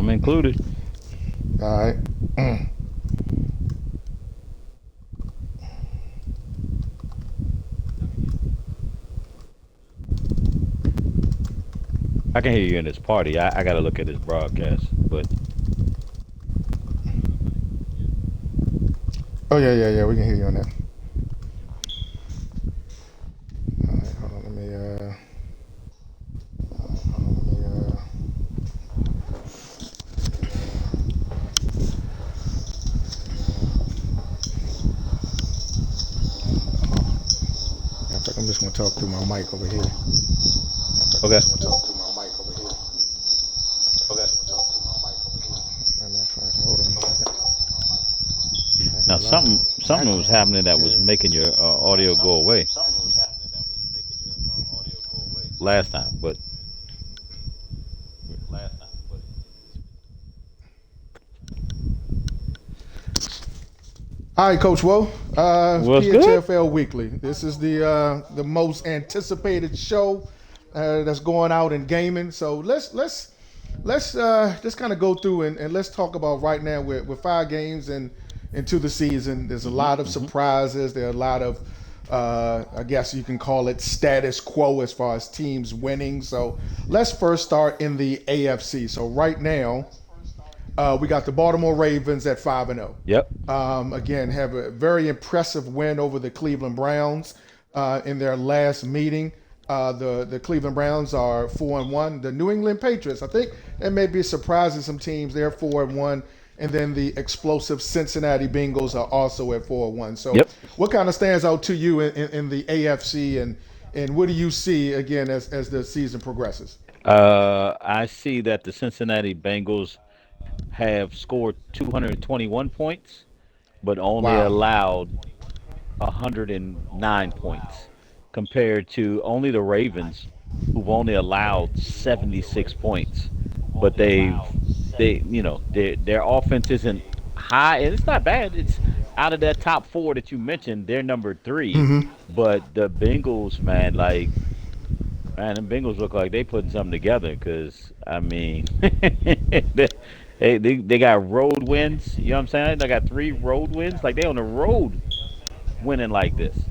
I'm included. All right. I can hear you in this party. I got to look at this broadcast, but Oh yeah. We can hear you on that. All right, hold on. Let me. In fact, I'm just gonna talk through my mic over here. okay. Matter of fact, hold on. I hear Now a lot of something was background. happening that was Yeah. making your audio go away last time, but All right, Coach Woe. was good. PHFL Weekly. This is the most anticipated show that's going out in gaming. So let's just kind of go through and let's talk about right now. We're 5 games into the season. There's a lot of Hmm. surprises. There are a lot of I guess you can call it status quo as far as teams winning. So let's first start in the AFC. So right now, we got the Baltimore Ravens at 5-0. Yep. Again, have a very impressive win over the Cleveland Browns in their last meeting. The Cleveland Browns are 4-1. The New England Patriots, I think that may be surprising some teams. They're 4-1, and then the explosive Cincinnati Bengals are also at 4-1. So, Yep. what kind of stands out to you in the AFC, and what do you see again as the season progresses? I see that the Cincinnati Bengals have scored 221 points, but only Wow. allowed 109 points compared to only the Ravens, who've only allowed 76 points. But their offense isn't high, and it's not bad. It's out of that top four that you mentioned, they're number three. But the Bengals, man, the Bengals look like they putting something together. Because I mean, they got road wins. You know what I'm saying? They got 3 road wins. Like they on the road winning like this.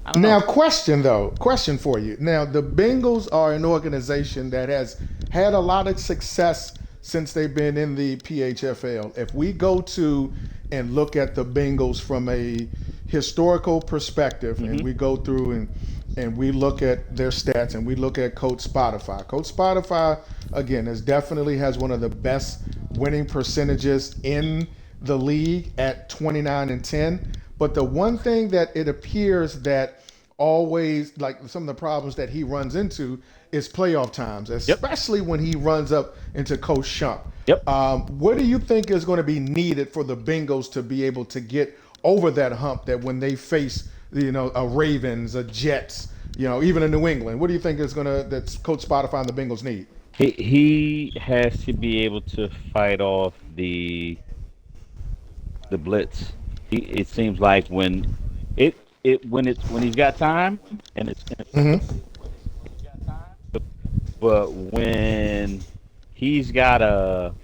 I don't Now, know. question for you. Now, the Bengals are an organization that has had a lot of success since they've been in the PHFL. If we go to and look at the Bengals from a historical perspective, and Hmm. we go through and we look at their stats and we look at Coach Spotify. Coach Spotify, again, is definitely has one of the best winning percentages in the league at 29-10. But the one thing that it appears that always, like some of the problems that he runs into, is playoff times, Yep. especially when he runs up into Coach Shump. Yep. What do you think is going to be needed for the Bengals to be able to get over that hump that when they face, a Ravens, a Jets, even a New England? What do you think is going to that Coach Spotify and the Bengals need? He has to be able to fight off the blitz. It seems like when he's got time and it's but when he's got to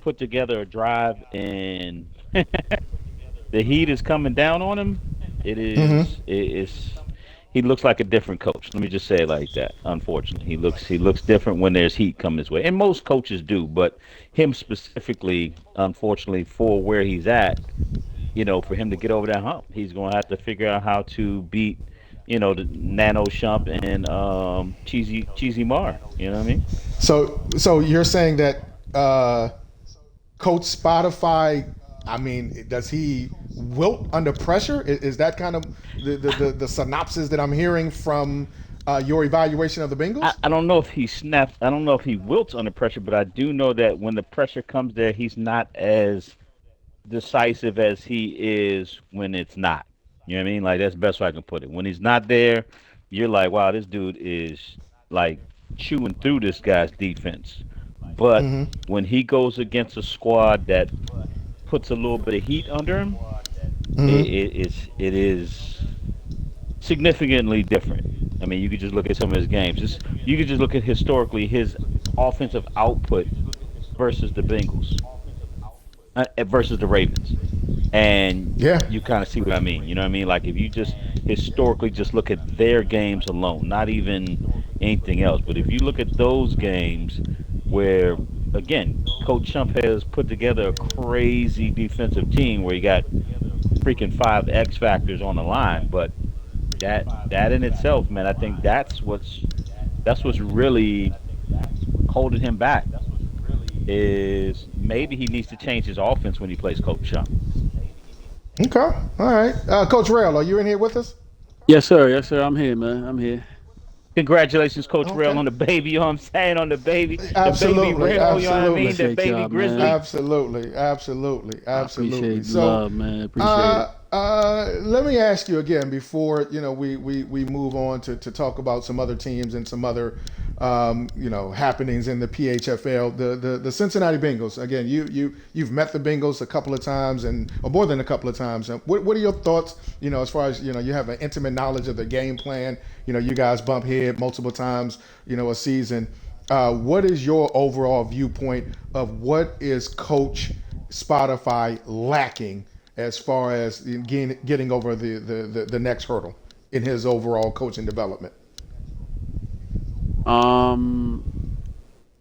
put together a drive and the heat is coming down on him, it is he looks like a different coach. Let me just say it like that. Unfortunately, he looks different when there's heat coming his way, and most coaches do, but him specifically, unfortunately, for where he's at, for him to get over that hump, he's going to have to figure out how to beat, the Nano Shump and Cheesy Mar. You know what I mean? So you're saying that Coach Spotify, I mean, does he wilt under pressure? Is that kind of the synopsis that I'm hearing from your evaluation of the I, Bengals? I don't know if he snaps. I don't know if he wilts under pressure, but I do know that when the pressure comes there, he's not as decisive as he is when it's not. You know what I mean? Like that's the best way I can put it. When he's not there, you're like, wow, this dude is like chewing through this guy's defense. But when he goes against a squad that puts a little bit of heat under him, it is significantly different. I mean, you could just look at some of his games. You could just look at historically his offensive output versus the Bengals, versus the Ravens, and Yeah. you kind of see what I mean. You know what I mean? Like if you just historically just look at their games alone, not even anything else, but if you look at those games where again, Coach Chump has put together a crazy defensive team where you got freaking five X factors on the line, but that in itself, man, I think that's what's really holding him back. Is maybe he needs to change his offense when he plays Coach Chump. Okay. All right. Coach Rail, are you in here with us? Yes, sir. Yes, sir. I'm here, man. I'm here. Congratulations, Coach Rail, Okay. on the baby. You know what I'm saying? On the baby Absolutely. Rail. You know what I mean? Absolutely. The Appreciate baby y'all, man. Grizzly. Absolutely. Absolutely. I Absolutely. appreciate the So, love, man. Appreciate it. let me ask you again before we move on to talk about some other teams and some other happenings in the PHFL. The Cincinnati Bengals. Again, you've met the Bengals a couple of times or more than a couple of times. What are your thoughts? As far as you have an intimate knowledge of the game plan. You guys bump head multiple times. A season. What is your overall viewpoint of what is Coach Spotify lacking as far as getting over the next hurdle in his overall coaching development? Um,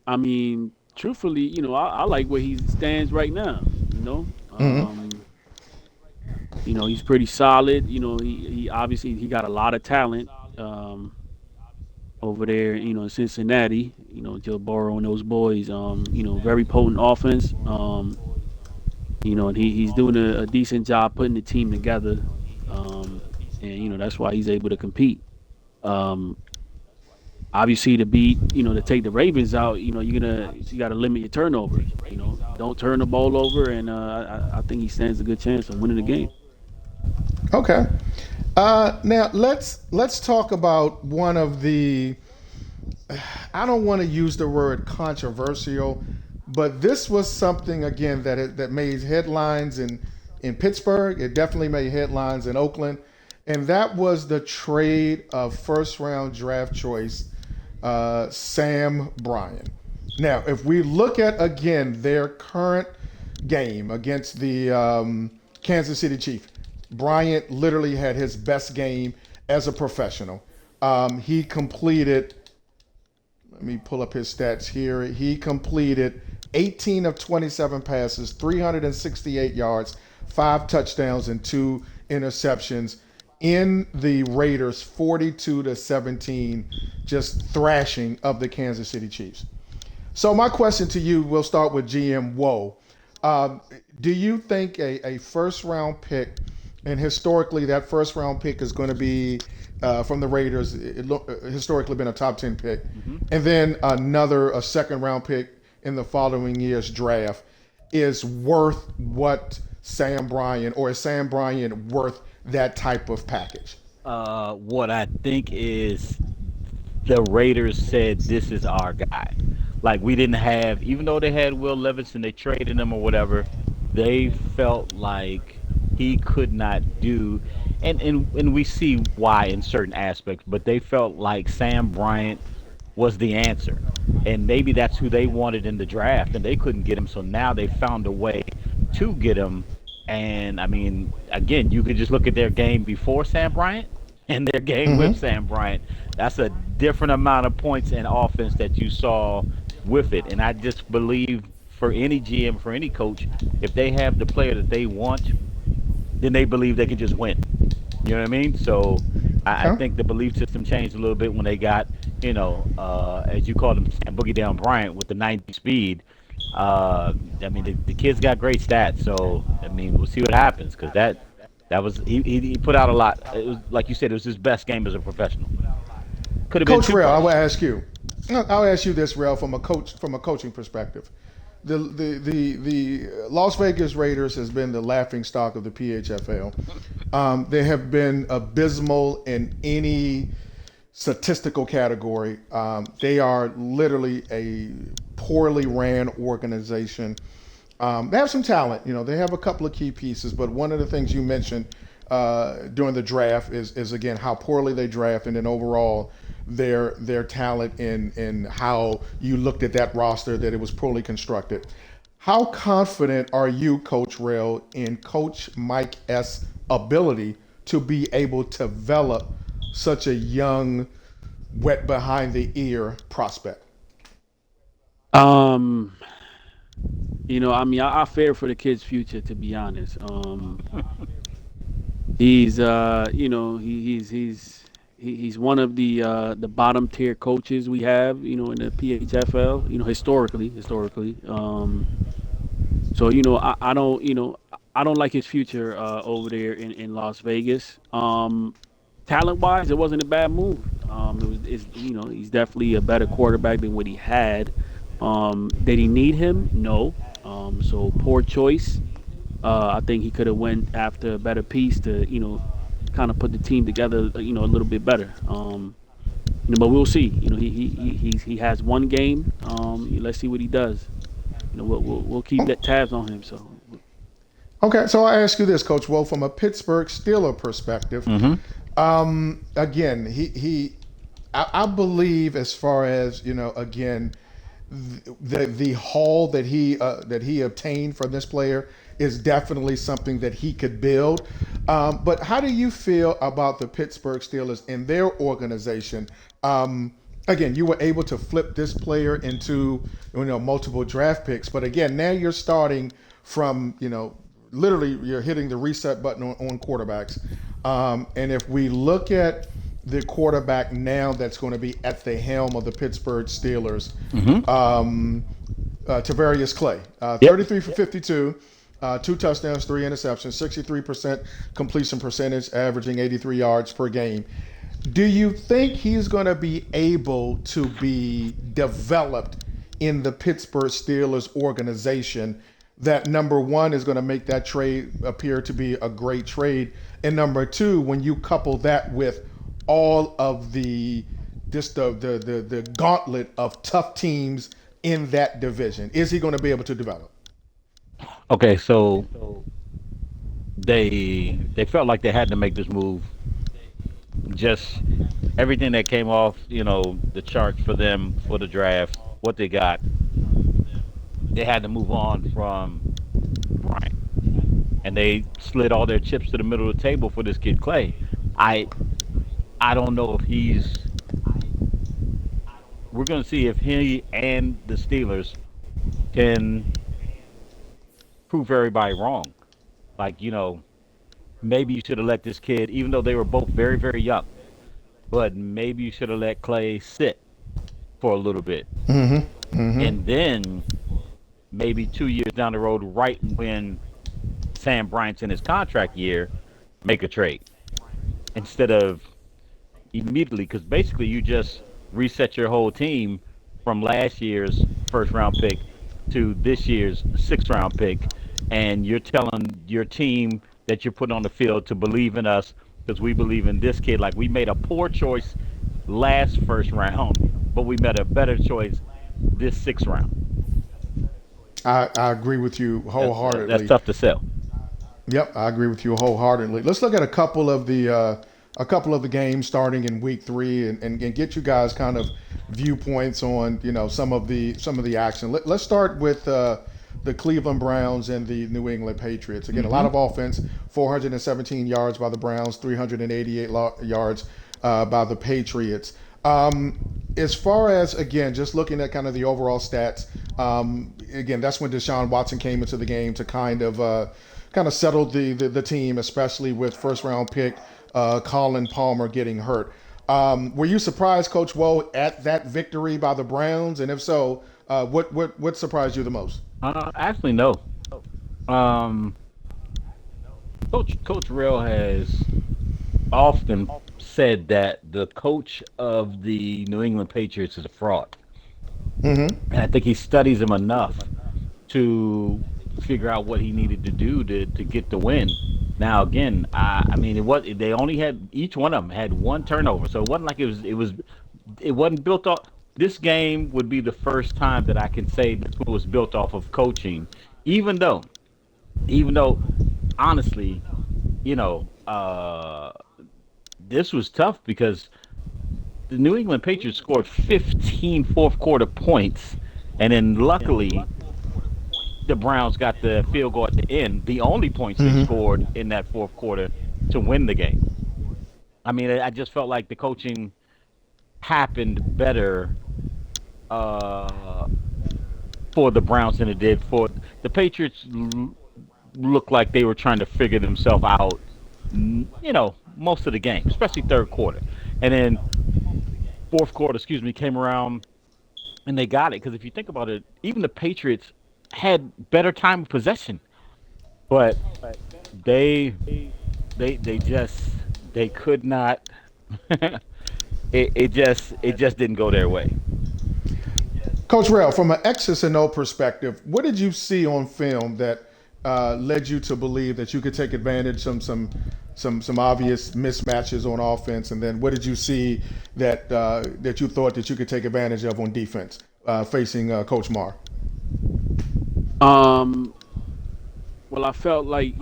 I mean, truthfully, I like where he stands right now. Mm-hmm. He's pretty solid. He obviously he got a lot of talent. Um, Over there, in Cincinnati, Joe Burrow and those boys. Very potent offense. And he's doing a decent job putting the team together. And that's why he's able to compete. Um, Obviously to beat, to take the Ravens out, you got to limit your turnovers. Don't turn the ball over, and I think he stands a good chance of winning the game. Okay. Now let's talk about one of the. I don't want to use the word controversial, but this was something again that made headlines in Pittsburgh. It definitely made headlines in Oakland, and that was the trade of first round draft choice Sam Bryant. Now, if we look at again their current game against the Kansas City Chiefs, Bryant literally had his best game as a professional. He completed, let me pull up his stats here. He completed 18 of 27 passes, 368 yards, five touchdowns, and two interceptions in the Raiders' 42-17 just thrashing of the Kansas City Chiefs. So my question to you, we'll start with GM Woe. Do you think a first round pick, and historically that first round pick is going to be from the Raiders, historically been a top 10 pick, Hmm. and then a second round pick in the following year's draft is worth what Sam Bryant, or is Sam Bryant worth that type of package? What I think is the Raiders said this is our guy. Like we didn't have, even though they had Will Levis and they traded him or whatever, they felt like he could not do, and we see why in certain aspects, but they felt like Sam Bryant was the answer, and maybe that's who they wanted in the draft, and they couldn't get him, so now they found a way to get him. And I mean, again, you could just look at their game before Sam Bryant and their game with Mm-hmm. Sam Bryant. That's a different amount of points and offense that you saw with it. And I just believe for any GM, for any coach, if they have the player that they want, then they believe they can just win. You know what I mean? So I Okay. think the belief system changed a little bit when they got, as you called him, Sam Boogie Down Bryant with the 90 speed. I mean, the kid's got great stats. So I mean, we'll see what happens because that was he put out a lot. It was like you said, it was his best game as a professional. Could have been Coach two Rail, I will firsts. ask you. I'll ask you this, Rail, from a coaching perspective. The Las Vegas Raiders has been the laughing stock of the PHFL. They have been abysmal in any statistical category. They are literally a poorly ran organization. They have some talent. They have a couple of key pieces, but one of the things you mentioned during the draft is again how poorly they draft, and then overall their talent in how you looked at that roster, that it was poorly constructed. How confident are you, Coach Rail, in Coach Mike S' ability to be able to develop such a young, wet behind the ear prospect? Um, I mean, I fear for the kid's future, to be honest. He's he's one of the bottom tier coaches we have, in the PHFL, historically. So I don't like his future over there in Las Vegas. Talent wise, it wasn't a bad move. He's definitely a better quarterback than what he had. Did he need him? No. So poor choice. I think he could have went after a better piece to kind of put the team together a little bit better. But we'll see. He has one game. Let's see what he does. We'll keep that tabs on him. So Okay, so I ask you this, Coach Wolf, from a Pittsburgh Steeler perspective. Mm-hmm. Again, I believe, as far as again, the haul that he obtained from this player is definitely something that he could build. But how do you feel about the Pittsburgh Steelers and their organization? Again, you were able to flip this player into multiple draft picks, but again, now you're starting from literally you're hitting the reset button on quarterbacks. And if we look at the quarterback now that's going to be at the helm of the Pittsburgh Steelers, Mm-hmm. Tavarius Clay, Yep. 33 for 52, 2 touchdowns, 3 interceptions, 63% completion percentage, averaging 83 yards per game. Do you think he's going to be able to be developed in the Pittsburgh Steelers organization? That, number one, is going to make that trade appear to be a great trade, and number two, when you couple that with all of the gauntlet of tough teams in that division, is he going to be able to develop? Okay, so they felt like they had to make this move. Just everything that came off, the charts for them for the draft, what they got, they had to move on from Bryant, and they slid all their chips to the middle of the table for this kid Clay. I I don't know if he's. We're going to see if he and the Steelers can prove everybody wrong. Like, maybe you should have let this kid, even though they were both very, very young, but maybe you should have let Clay sit for a little bit. Mm-hmm. Mm-hmm. And then maybe 2 years down the road, right when Sam Bryant's in his contract year, make a trade instead of immediately. Because basically, you just reset your whole team from last year's first round pick to this year's sixth round pick. And you're telling your team that you're putting on the field to believe in us because we believe in this kid. Like, we made a poor choice last first round, but we made a better choice this sixth round. I agree with you That's wholeheartedly. tough to sell. Yep, I agree with you wholeheartedly. Let's look at a couple of the games starting in week three, and get you guys kind of viewpoints on some of the action. Let's start with the Cleveland Browns and the New England Patriots. Again, a lot Mm-hmm. of offense, 417 yards by the Browns, 388 yards by the Patriots. As far as, again, just looking at kind of the overall stats, again, that's when Deshaun Watson came into the game to kind of settle the team, especially with first round pick Colin Palmer getting hurt. Were you surprised, Coach Woe, at that victory by the Browns? And if so, what surprised you the most? Actually, no. Um, Coach Real has often said that the coach of the New England Patriots is a fraud, Mm-hmm. and I think he studies him enough to figure out what he needed to do to get the win. Now, again, I mean, they only had, each one of them had one turnover, so it wasn't like it wasn't built off. This game would be the first time that I can say this one was built off of coaching, even though even though honestly, you know, this was tough because the New England Patriots scored 15 fourth quarter points, and then luckily the Browns got the field goal at the end, the only points they Mm-hmm. scored in that fourth quarter to win the game. I mean, I just felt like the coaching happened better uh, for the Browns than it did for the Patriots. Looked like they were trying to figure themselves out, most of the game, especially third quarter, and then fourth quarter, excuse me, came around and they got it. Because if you think about it, even the Patriots had better time of possession, but they they just they could not. It just didn't go their way. Coach Rail, from an X's and O perspective, what did you see on film that led you to believe that you could take advantage of some obvious mismatches on offense, and then what did you see that you thought that you could take advantage of on defense facing Coach Marr? Um, well, I felt like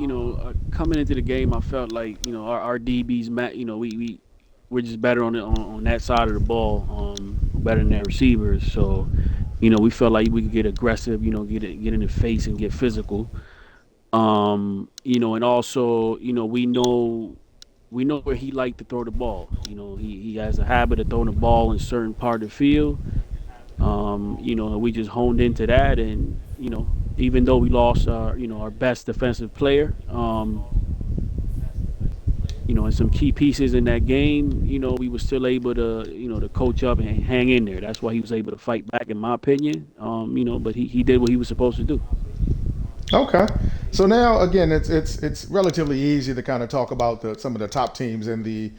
coming into the game, I felt like our DBs, we're just better on that side of the ball, better than their receivers. So, we felt like we could get aggressive, get in the face and get physical. And also, we know where he liked to throw the ball. He has a habit of throwing the ball in certain part of the field. And we just honed into that, and even though we lost our best defensive player, and some key pieces in that game, we were still able to coach up and hang in there. That's why he was able to fight back, in my opinion. But he did what he was supposed to do. Okay. So now again, it's relatively easy to kind of talk about some of the top teams in the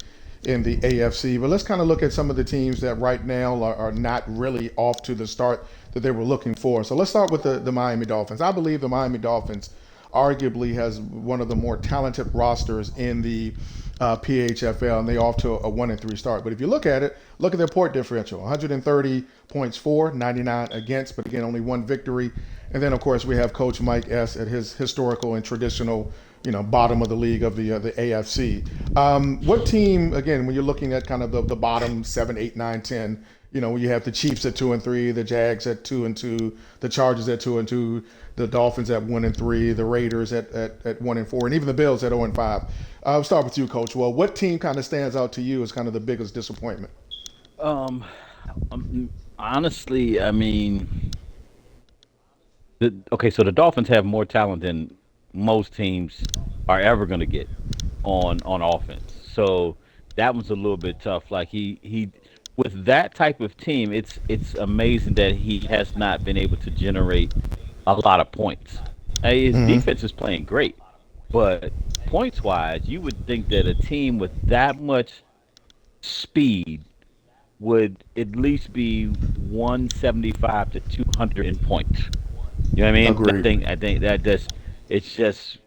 AFC, but let's kind of look at some of the teams that right now are not really off to the start that they were looking for. So let's start with the Miami Dolphins. I believe the Miami Dolphins arguably has one of the more talented rosters in the PHFL, and they off to a 1-3 start. But if you look at it, look at their point differential: 130 points for, 99 against, but again, only one victory. And then, of course, we have Coach Mike S. at his historical and traditional, bottom of the league of the AFC. What team, again, when you're looking at kind of the bottom 7, 8, 9, 10, when you have the Chiefs at 2-3, the Jags at 2-2, the Chargers at 2-2, the Dolphins at 1-3, the Raiders at 1-4, and even the Bills at 0-5. I'll start with you, Coach. Well, what team kind of stands out to you as kind of the biggest disappointment? Um, Honestly, I mean, okay, so the Dolphins have more talent than most teams are ever going to get on offense. So that one's a little bit tough. Like he with that type of team, it's amazing that he has not been able to generate a lot of points. His Mm-hmm. defense is playing great, but points wise, you would think that a team with that much speed would at least be 175 to 200 in points. You know what I mean? I Agreed. think I think that just it's just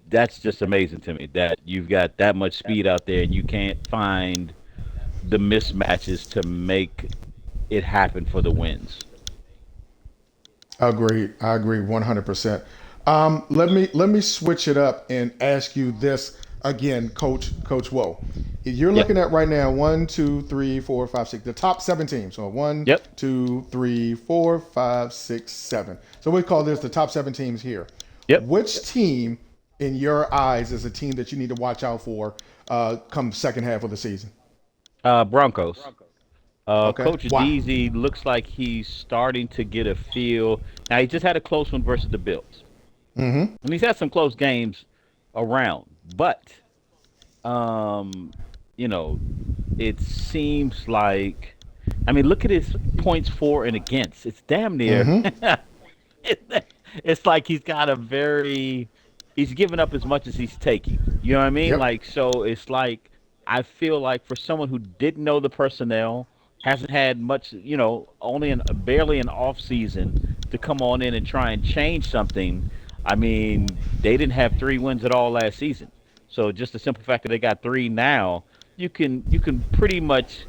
that's just amazing to me that you've got that much speed out there and you can't find the mismatches to make it happen for the wins. Agreed. I agree 100%. Let me switch it up and ask you this again, Coach Woe. You're Yeah. looking at right now one, two, three, four, five, six, the top seven teams. So one, Yep. two, three, four, five, six, seven. So we call this the top seven teams here. Yep. Which team, in your eyes, is a team that you need to watch out for come second half of the season? Broncos. Okay. Coach Why? Deasy looks like he's starting to get a feel. Now he just had a close one versus the Bills, Mm-hmm. and he's had some close games around. But um, you know, it seems like, I mean, look at his points for and against. It's damn near. Mm-hmm. It's like he's giving up as much as he's taking. You know what I mean? Yep. Like, so it's like I feel like for someone who didn't know the personnel, hasn't had much, only barely an off season to come on in and try and change something. I mean, they didn't have 3 wins at all last season. So just the simple fact that they got three now, you can pretty much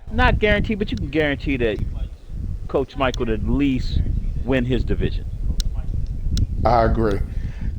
not guarantee, but you can guarantee that Coach Mike would at least win his division. I agree.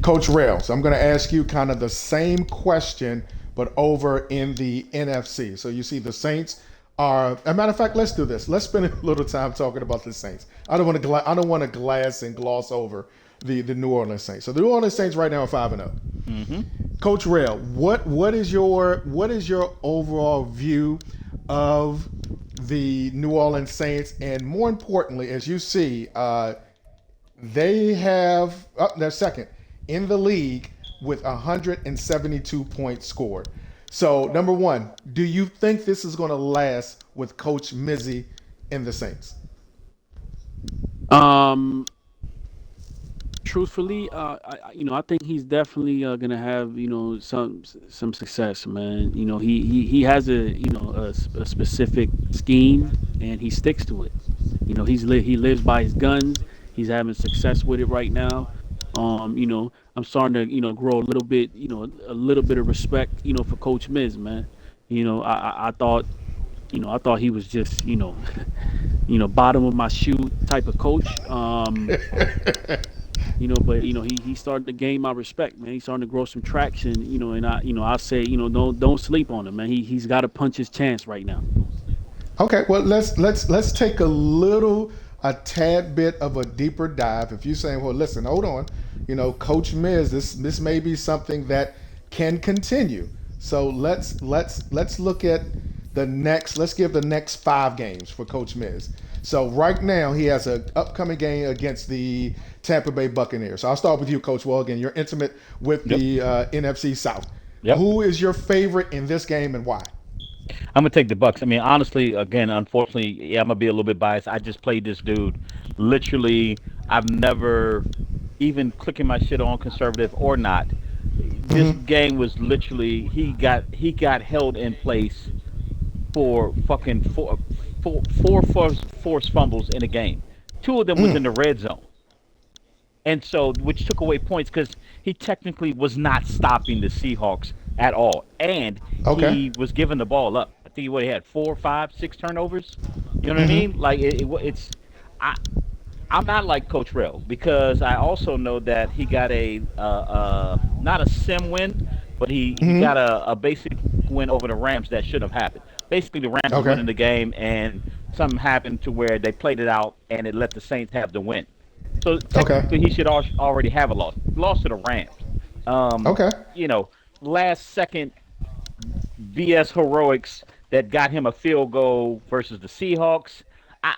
Coach Rails, I'm going to ask you kind of the same question, but over in the NFC. So you see the Saints As a matter of fact, let's do this. Let's spend a little time talking about the Saints. I don't want to glass and gloss over the New Orleans Saints. So the New Orleans Saints right now are 5-0. Mm-hmm. Coach Rail, what is your overall view of the New Orleans Saints, and more importantly, as you see, they have they're second in the league with 172 points scored. So, number one, do you think this is going to last with Coach Mizzy and the Saints? Um, truthfully, I think he's definitely gonna have some success, man. He has a specific scheme and he sticks to it. He lives by his guns. He's having success with it right now. I'm starting to grow a little bit of respect for Coach Miz, man. I thought he was just bottom of my shoe type of coach. But he started to gain my respect, man. He's starting to grow some traction, and I say, don't sleep on him, man. He's got to punch his chance right now. Okay, well let's take a tad bit of a deeper dive. If you're saying, well, listen, hold on, Coach Miz, this may be something that can continue. So let's look at let's give the next 5 games for Coach Miz. So right now he has an upcoming game against the Tampa Bay Buccaneers. So I'll start with you, Coach. Well, again, you're intimate with Yep. the NFC South. Yep. Who is your favorite in this game and why? I'm gonna take the Bucks. I mean, honestly, again, unfortunately, yeah, I'm gonna be a little bit biased. I just played this dude. Literally, I've never even clicking my shit on conservative or not. This Mm-hmm. game was literally he got held in place for fucking four forced fumbles in a game. Two of them was in Mm. the red zone. And so, which took away points because he technically was not stopping the Seahawks at all, and Okay. he was giving the ball up. I think he had 4, 5, 6 turnovers. You know what I mean? Mm-hmm. Like it's, I I'm not like Coach Rail because I also know that he got a not a sim win, but he got Mm-hmm. a basic win over the Rams that shouldn't have happened. Basically, the Rams was Okay. winning the game, and something happened to where they played it out, and it let the Saints have the win. So Okay. technically, he should already have a loss. Lost to the Rams. Um, Okay. you know, last second BS heroics that got him a field goal versus the Seahawks. I,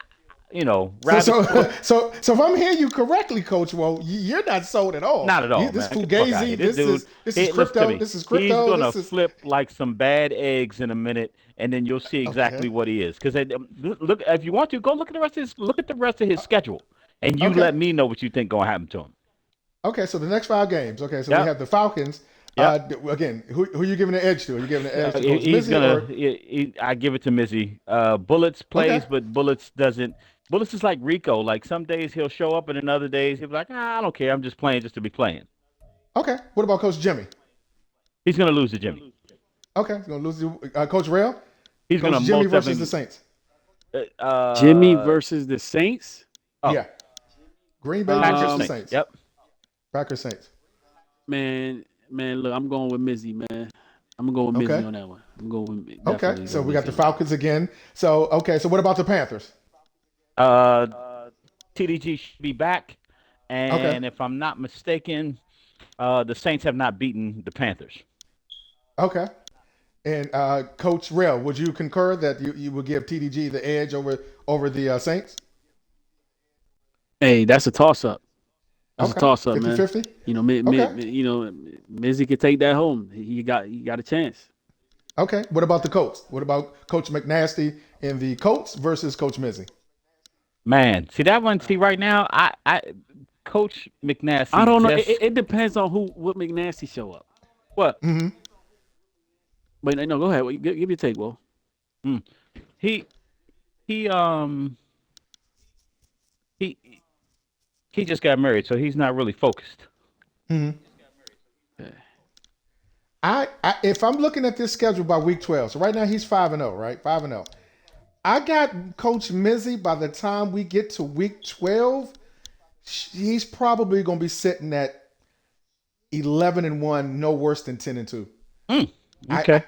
So, rabbit. so, so if I'm hearing you correctly, Coach, well, you're not sold at all. Not at all, This man. Get the fuck out of here. fugazi, This dude, this is hey, listen to crypto, me. this is He's crypto, gonna this is flip like some bad eggs in a minute, and then you'll see okay, exactly what he is. Because look, if you want to, go look at the rest of his schedule, and you okay, let me know what you think gonna happen to him. okay. So the next 5 games, okay. So we Yep, have the Falcons. yep. Again, who are you giving the edge to? Are you giving the edge to Coach He's Mizzy gonna. or I give it to Mizzy. Bullets okay, plays, but Bullets doesn't. Bullets is like Rico. Like some days he'll show up, and then other days he'll be like, I don't care. I'm just playing just to be playing. okay? What about Coach Jimmy? He's gonna lose to Jimmy. Okay, he's gonna lose Coach Rail, He's Coach gonna Jimmy most versus the definitely. Saints. Jimmy Uh, versus the Saints. oh, Yeah, Green Bay Packers versus the Um, Saints. Saints. Yep. Packers Saints. man, look, I'm going with Mizzy, man. I'm gonna go with Mizzy Okay, on that one. I'm going with okay. definitely go So we got Mizzy the on that. Falcons again. So okay, so what about the Panthers? Uh, TDG should be back, Okay, and if I'm not mistaken, the Saints have not beaten the Panthers. okay. And Coach Rail, would you concur that you would give TDG the edge over the Saints? Hey, that's a toss up. That's a Okay, toss up, man. 50-50. Okay, Mizzy could take that home. He got a chance. okay. What about the Colts? What about Coach McNasty in the Colts versus Coach Mizzy? Man, see that one. See right now, Coach I McNasty don't know. just It depends on what McNasty show up. what Mm-hmm. But no, go ahead. Give your take, Will. mm, he he he he just got married, so he's not really focused. Mm-hmm. Yeah. I if I'm looking at this schedule by week 12, so right now he's 5-0, right? 5-0. I got Coach Mizzy by the time we get to week 12, he's probably going to be sitting at 11-1, no worse than 10-2. Mm, I, okay.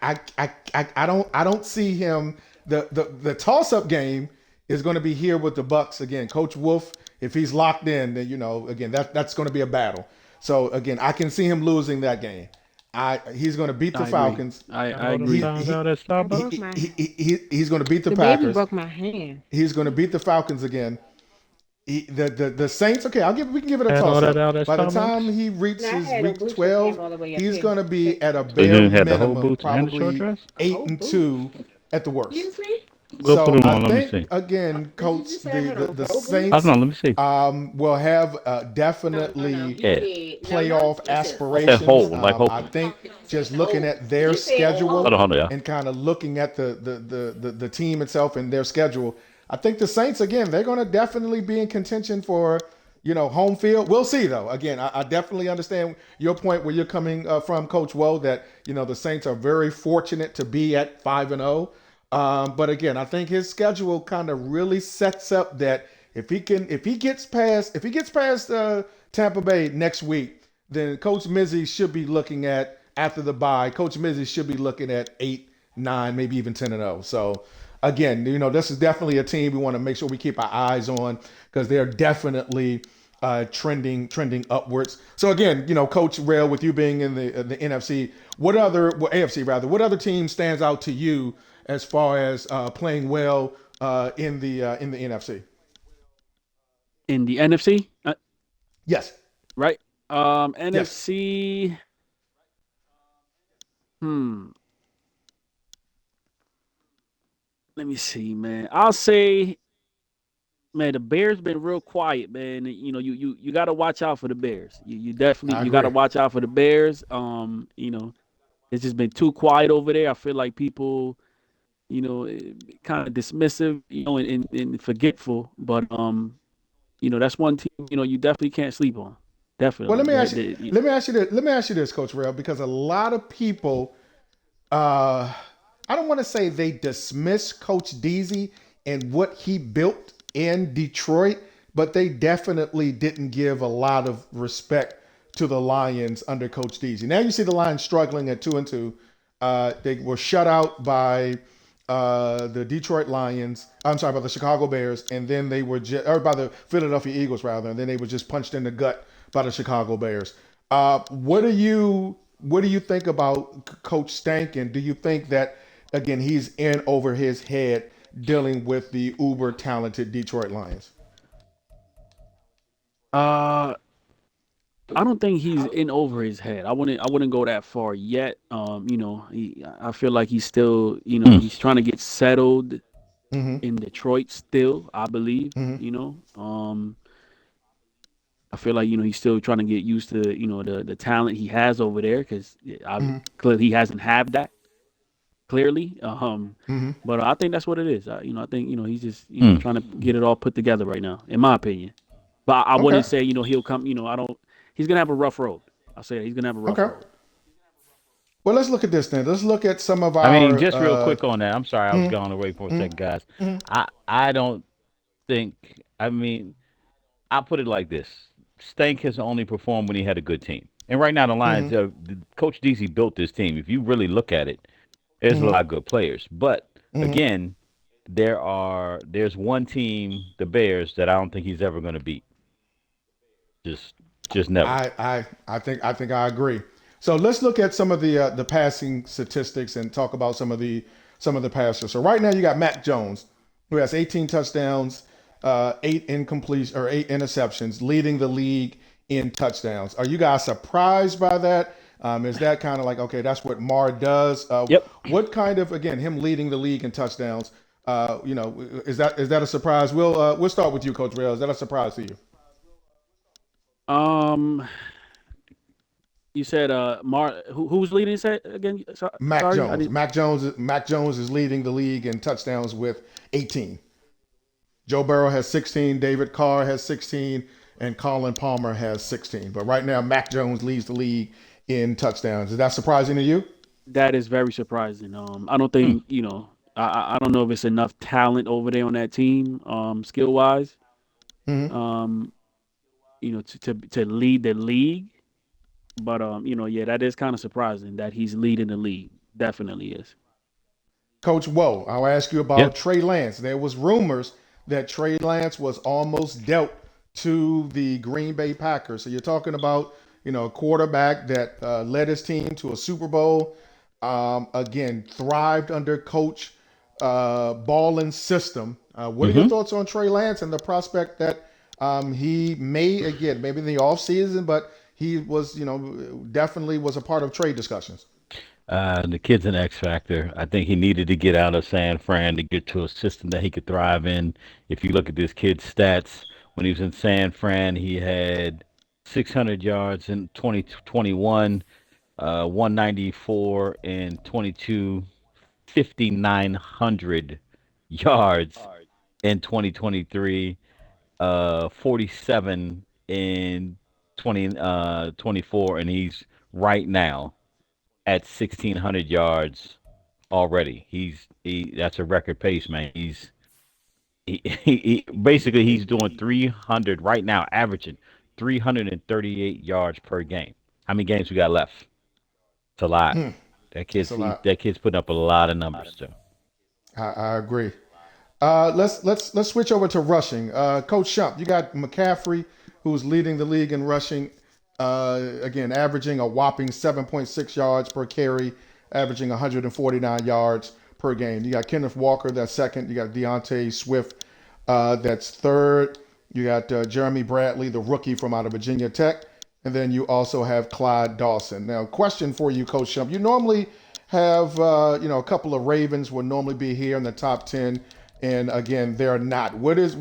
I don't see him the toss up game is going to be here with the Bucks again. Coach Wolf, if he's locked in, then again that's going to be a battle. So again, I can see him losing that game. He's going to beat the I agree. Falcons. I Got all them agree. times out at I broke Starbucks. my He's going to beat the the baby Packers. broke my hand. He's going to beat the Falcons again. The Saints. Okay, we can give it a Had all toss that up. out at By the time Starbucks. he And I reaches had a week boots that came 12, all the way up he's here. going to be at a So you bare didn't have the whole minimum, boots and the short probably dress. The eight whole and boot. two at the worst. You see? Go put So them I on. Let me think see. again, Did you Coach, just say I had on the whole I boots? don't know. Saints Let me see. will have No, no, no. definitely You Yeah. said no, no. playoff You said I said whole. aspirations. whole, like I hoping. think Okay, you just said looking whole. at their You said Hold schedule on, whole. hold on, y'all. and kind of looking at the team itself and their schedule, I think the Saints again they're going to definitely be in contention for home field. We'll see though. Again, I definitely understand your point where you're coming from, Coach Woe. That the Saints are very fortunate to be at 5-0. But again, I think his schedule kind of really sets up that if he gets past Tampa Bay next week, then Coach Mizzy should be looking at after the bye. Coach Mizzy should be looking at 8, 9, maybe even 10-0. So again, this is definitely a team we want to make sure we keep our eyes on because they're definitely trending upwards. So again, Coach Rail, with you being in the NFC, AFC rather, what other team stands out to you as far as playing well in the NFC? In the NFC, Yes, right? yes, NFC. Hmm. Let me see, man. I'll say, man, the Bears been real quiet, man. You got to watch out for the Bears. You definitely I you got to agree. watch out for the Bears. It's just been too quiet over there. I feel like people, kind of dismissive, and forgetful. But that's one team, you definitely can't sleep on. Well, Definitely. let me ask you. Let me ask you this, Coach Rail, because a lot of people uh, I don't want to say they dismiss Coach Deasy and what he built in Detroit, but they definitely didn't give a lot of respect to the Lions under Coach Deasy. Now you see the Lions struggling at 2-2. They were shut out by the Detroit Lions. I'm sorry, by the Chicago Bears, and then they were or by the Philadelphia Eagles rather, and then they were just punched in the gut by the Chicago Bears. What do you think about Coach Stank, and do you think that again he's in over his head dealing with the uber talented Detroit Lions? Uh, I don't think he's in over his head. I wouldn't go that far yet. I feel like he's still, Mm. he's trying to get settled Mm-hmm. in Detroit still, I believe, Mm-hmm. I feel like, he's still trying to get used to, the talent he has over there because Mm-hmm. clearly he hasn't had that clearly. Mm-hmm. But I think that's what it is. I think, he's just, Mm. trying to get it all put together right now, in my opinion. But I Okay. wouldn't say, he'll come, I don't, he's going to have a rough road. I'll say that he's going to have a rough Okay. road. Well, let's look at this then. Let's look at some of I mean, our. just real quick on that. I'm sorry, I was Mhm, gone away for a mhm, second, guys. mhm, I don't think. I mean, I'll put it like this: Stank has only performed when he had a good team, and right now the Lions, mhm, Coach DC built this team. If you really look at it, there's a mhm, lot of good players, but mhm. again, there's one team, the Bears, that I don't think he's ever going to beat. Just just never. I think I agree. So let's look at some of the passing statistics and talk about some of the passers. So right now you got Mac Jones, who has 18 touchdowns, 8 interceptions, leading the league in touchdowns. Are you guys surprised by that? Is that kind of like okay, that's what Mar does? Yep. What kind of again him leading the league in touchdowns? Is that a surprise? We'll start with you, Coach Rail. Is that a surprise to you? Um, you said, who's leading set again? Mac Sorry, I Jones. didn't. Mac Jones is leading the league in touchdowns with 18. Joe Burrow has 16. David Carr has 16, and Colin Palmer has 16. But right now, Mac Jones leads the league in touchdowns. Is that surprising to you? That is very surprising. I don't Mm. think, I don't know if it's enough talent over there on that team, skill wise, Mm-hmm. um, to lead the league. But yeah, that is kind of surprising that he's leading the league. Definitely is. Coach Woe, I'll ask you Yeah. about Trey Lance. There was rumors that Trey Lance was almost dealt to the Green Bay Packers. So you're talking about, a quarterback that led his team to a Super Bowl. Again, thrived under Coach Ballin's system. What are your Hmm. thoughts on Trey Lance and the prospect that he may again, maybe in the offseason, but he was, definitely was a part of trade discussions. The kid's an X factor. I think he needed to get out of San Fran to get to a system that he could thrive in. If you look at this kid's stats, when he was in San Fran, he had 600 yards in 2021, 194 in 22, 5,900 yards in 2023, 47 in 2024, and he's right now at 1,600 yards already. That's a record pace, man. Basically he's doing 300 right now, averaging 338 yards per game. How many games we got left? It's a lot. It's a lot. That kid's putting up a lot of numbers too. I agree. Let's switch over to rushing. Coach Shump, you got McCaffrey, who's leading the league in rushing. Again, averaging a whopping 7.6 yards per carry, averaging 149 yards per game. You got Kenneth Walker, that's second. You got Deontay Swift, that's third. You got Jeremy Bradley, the rookie from out of Virginia Tech. And then you also have Clyde Dawson. Now, question for you, Coach Shump. You normally have, a couple of Ravens would normally be here in the top 10. And again, they're not. What is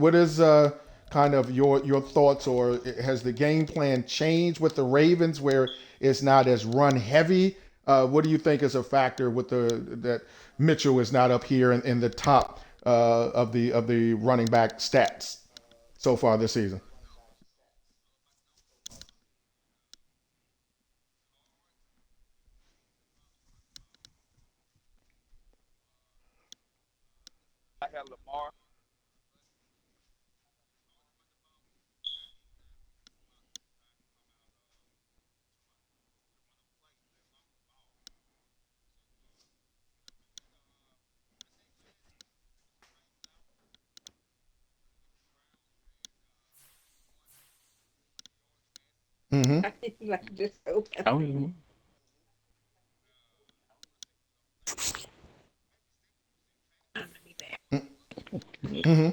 kind of your thoughts, or has the game plan changed with the Ravens where it's not as run heavy? What do you think is a factor with that Mitchell is not up here in the top of the running back stats so far this season? Mm-hmm. Like just open. Oh, yeah. Mm-hmm.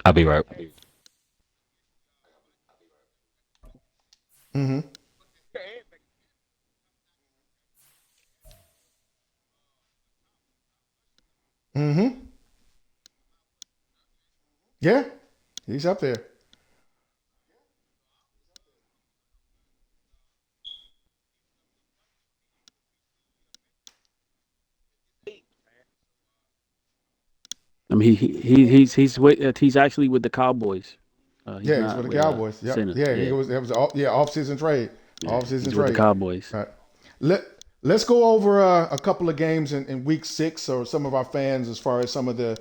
I'll be right. Mm-hmm. Mm-hmm. Yeah, he's up there. I mean, he's actually with the Cowboys. He's Yeah, he's with not the with Cowboys. Yep. Center. Yeah, he Yeah, was. It was off, yeah, off-season trade. yeah, Off-season he's with the trade. Cowboys. All right. Let's go over a couple of games in week 6, or some of our fans, as far as some of the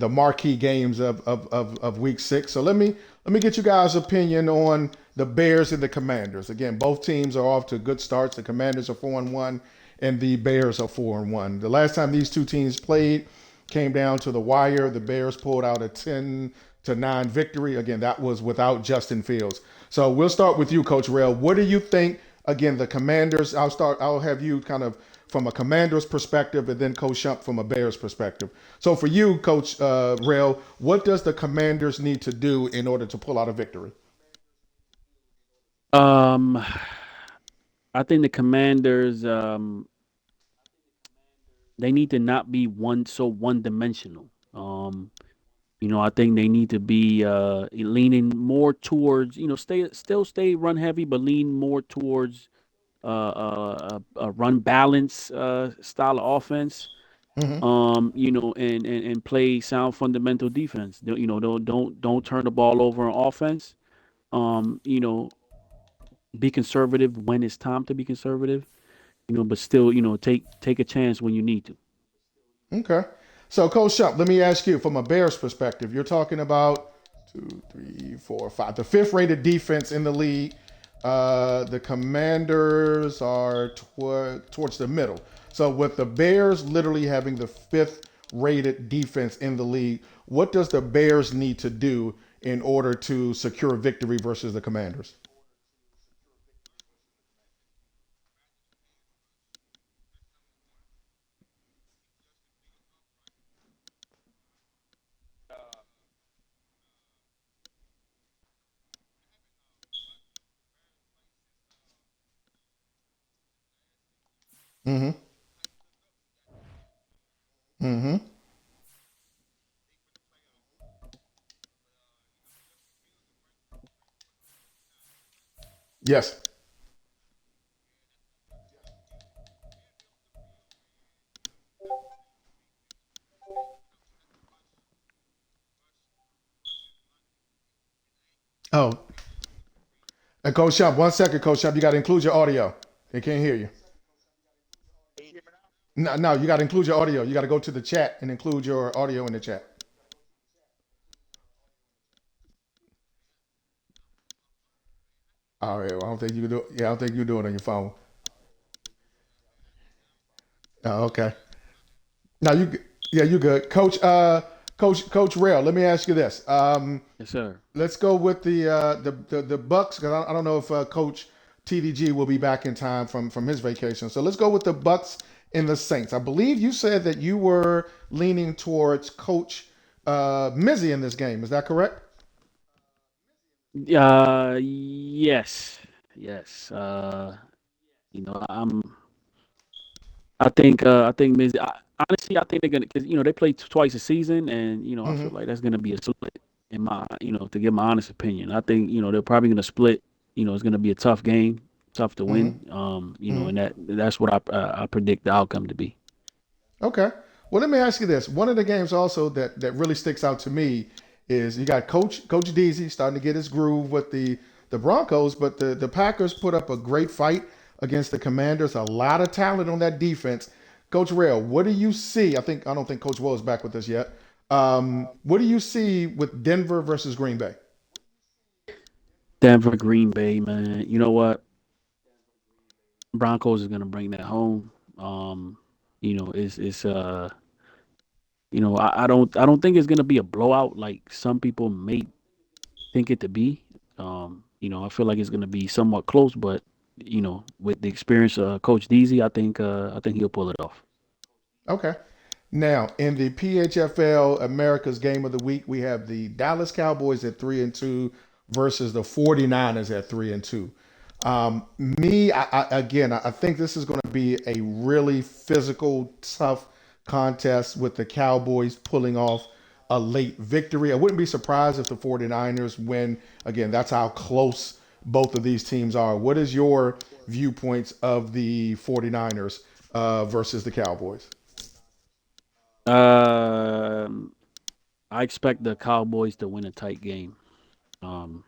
marquee games of week 6. So let me get you guys' opinion on the Bears and the Commanders. Again, both teams are off to good starts. The Commanders are 4-1, and the Bears are 4-1. The last time these two teams played came down to the wire. The Bears pulled out a 10-9 victory. Again, that was without Justin Fields. So we'll start with you, Coach Rail. What do you think? Again, the Commanders. I'll have you kind of from a Commanders perspective, and then Coach Shump from a Bears perspective. So for you, Coach Rail, what does the Commanders need to do in order to pull out a victory? Um, I think the Commanders they need to not be one dimensional. I think they need to be leaning more towards, stay run heavy, but lean more towards a run balance style of offense. Mm-hmm. And play sound fundamental defense. Don't turn the ball over on offense. Um, you know, be conservative when it's time to be conservative. But still, take a chance when you need to. Okay. So, Coach Shump, let me ask you from a Bears perspective. You're talking about two, three, four, five, the fifth rated defense in the league. The Commanders are towards the middle. So with the Bears literally having the fifth rated defense in the league, what does the Bears need to do in order to secure victory versus the Commanders? Mm-hmm. Mm-hmm. Yes. Oh, and Coach Shop, 1 second, Coach Shop, you got to include your audio. They can't hear you. No, no, you got to include your audio. You got to go to the chat and include your audio in the chat. All right. Well, I don't think you can do it. Yeah, I don't think you can do it on your phone. Oh, okay. Now you, yeah, you good, Coach. Coach Rail. Let me ask you this. Yes, sir. Let's go with the Bucks because I don't know if Coach TDG will be back in time from his vacation. So let's go with the Bucks and the Saints. I believe you said that you were leaning towards Coach Mizzy in this game. Is that correct? Yes, yes. I'm. I think honestly, I think they're gonna because they play twice a season, and I feel Mm-hmm. like that's gonna be a split in my to give my honest opinion. I think they're probably gonna split. It's gonna be a tough game, tough to Mm-hmm. win. Mm-hmm. And that's what I predict the outcome to be. Okay. Well, let me ask you this. One of the games also that really sticks out to me is you got Coach Deasy starting to get his groove with the Broncos, but the Packers put up a great fight against the Commanders. A lot of talent on that defense. Coach Rail, what do you see? I don't think Coach Will is back with us yet. What do you see with Denver versus Green Bay? Denver, Green Bay, man. You know what? Broncos is gonna bring that home. It's I don't think it's gonna be a blowout like some people may think it to be. I feel like it's going to be somewhat close, but with the experience of Coach Deasy, I think he'll pull it off. Okay. Now, in the PHFL America's Game of the Week, we have the Dallas Cowboys at 3-2 versus the 49ers at 3-2. I think this is going to be a really physical, tough contest with the Cowboys pulling off a late victory. I wouldn't be surprised if the 49ers win. Again, that's how close both of these teams are. What is your viewpoints of the 49ers versus the Cowboys? Um, I expect the Cowboys to win a tight game. Um,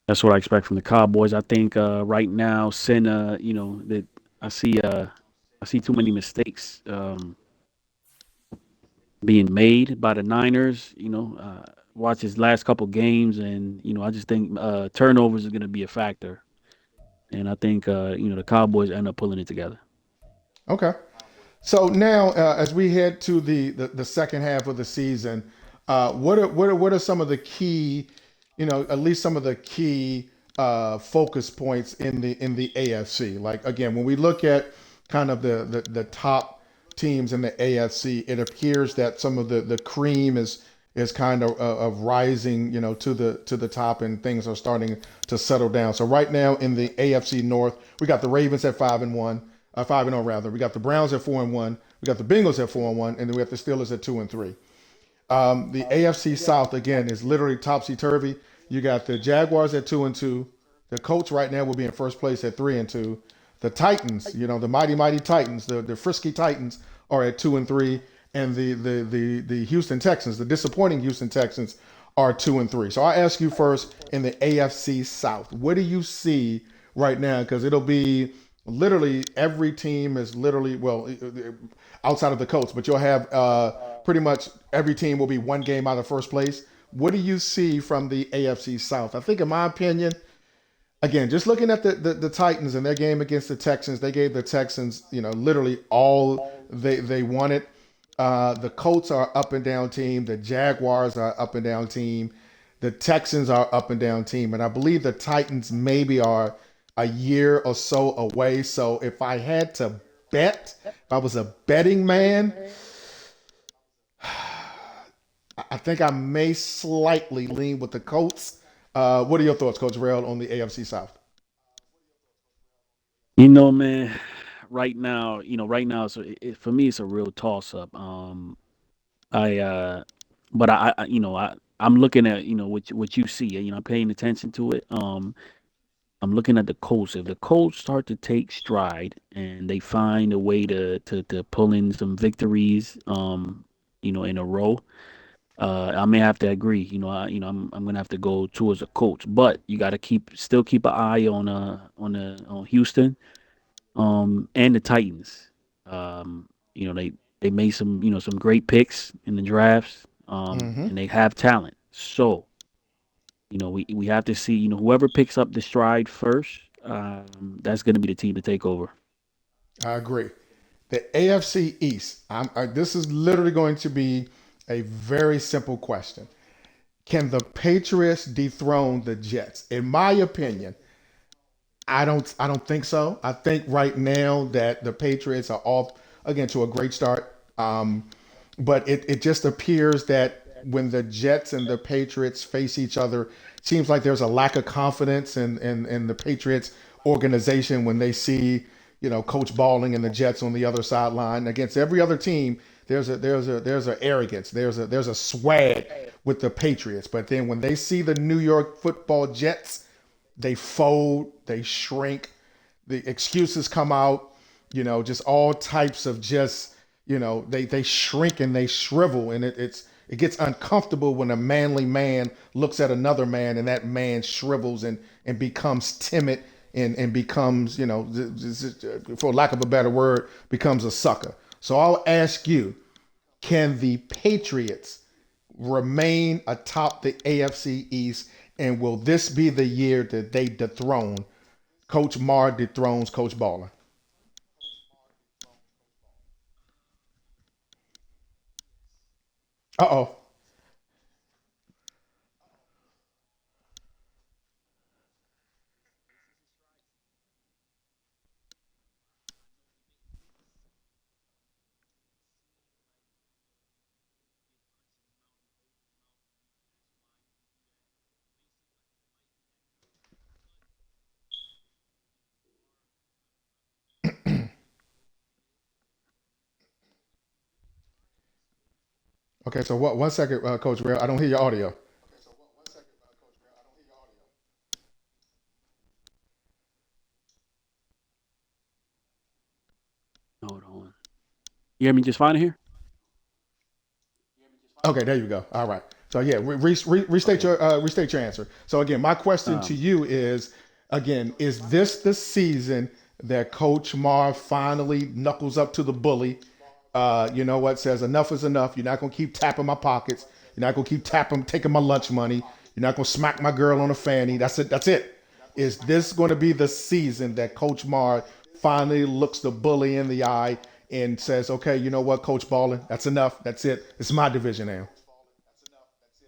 that's what I expect from the Cowboys. I think right now, Senna, that I see uh, I see too many mistakes being made by the Niners. Watch his last couple games, and I just think turnovers are going to be a factor. And I think the Cowboys end up pulling it together. Okay. So now, as we head to the second half of the season, what are some of the key, at least some of the key focus points in the AFC? Like again, when we look at kind of the top teams in the AFC, it appears that some of the cream is kind of rising, to the top, and things are starting to settle down. So right now in the AFC North, we got the Ravens at 5-1, 5-0 rather. We got the Browns at 4-1. We got the Bengals at 4-1, and then we have the Steelers at 2-3. The AFC South again is literally topsy turvy. You got the Jaguars at 2-2. The Colts right now will be in first place at 3-2. The Titans, the mighty Titans, the frisky Titans are at 2-3, and the Houston Texans, the disappointing Houston Texans, are 2-3. So I ask you first in the AFC South, what do you see right now? Because it'll be literally every team is literally outside of the Colts, but you'll have pretty much every team will be one game out of first place. What do you see from the AFC South? I think, in my opinion, again, just looking at the Titans and their game against the Texans, they gave the Texans, literally all they wanted. The Colts are up and down team. The Jaguars are up and down team. The Texans are up and down team, and I believe the Titans maybe are a year or so away. So if I had to bet, if I was a betting man, I think I may slightly lean with the Colts. What are your thoughts, Coach Rail, on the AFC South? Man, right now, so for me, it's a real toss up. I but I'm looking at what you see. I'm paying attention to it. I'm looking at the Colts. If the Colts start to take stride and they find a way to pull in some victories, in a row, I may have to agree. I'm gonna have to go towards the Colts, but you got to still keep an eye on Houston, and the Titans. They made some great picks in the drafts, Mm-hmm. and they have talent. So we have to see, whoever picks up the stride first, that's going to be the team to take over. I agree. The AFC East. This is literally going to be a very simple question. Can the Patriots dethrone the Jets? In my opinion, I don't think so. I think right now that the Patriots are off again to a great start. But it just appears that when the Jets and the Patriots face each other, it seems like there's a lack of confidence in the Patriots organization when they see, Coach Balling and the Jets on the other sideline against every other team. There's a arrogance. There's a swag with the Patriots. But then when they see the New York Football Jets, they fold, they shrink, the excuses come out, just all types of just, they shrink and they shrivel, and it gets uncomfortable when a manly man looks at another man and that man shrivels and becomes timid and becomes, for lack of a better word, becomes a sucker. So I'll ask you, can the Patriots remain atop the AFC East? And will this be the year that they dethrone Coach Marr dethrones Coach Baller? Uh oh. Okay, so what? 1 second, Coach Real. I don't hear your audio. Hold on. You hear me just fine here? Okay, there you go. All right. So yeah, restate Okay. your answer. So again, my question to Um, you is, again, is this the season that Coach Marr finally knuckles up to the bully? You know what? Says enough is enough. You're not gonna keep tapping my pockets. You're not gonna keep tapping, taking my lunch money. You're not gonna smack my girl on the fanny. That's it. That's it. Is this going to be the season that Coach Marr finally looks the bully in the eye and says, "Okay, you know what, Coach Ballin, that's enough. That's it. It's my division now."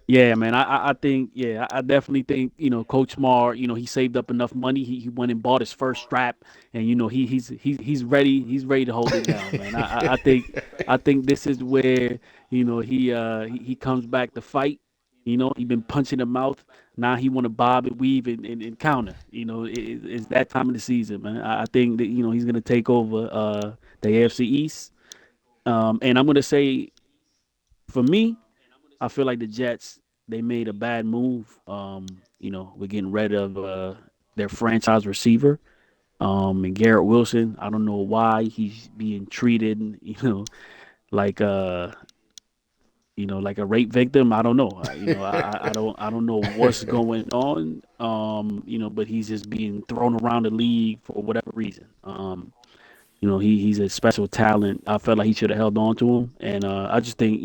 Yeah, man. I think, yeah, I definitely think, Coach Mar, he saved up enough money. He went and bought his first strap, and he's ready to hold it down, man. I think this is where, he comes back to fight. He been punching the mouth. Now he want to bob and weave and counter. It's that time of the season, man. I think that, he's gonna take over the AFC East. And I'm gonna say, for me, I feel like the Jets, they made a bad move. We're getting rid of their franchise receiver. And Garrett Wilson, I don't know why he's being treated, like like a rape victim. I don't know. I don't know what's going on. But he's just being thrown around the league for whatever reason. He's a special talent. I felt like he should have held on to him, and I just think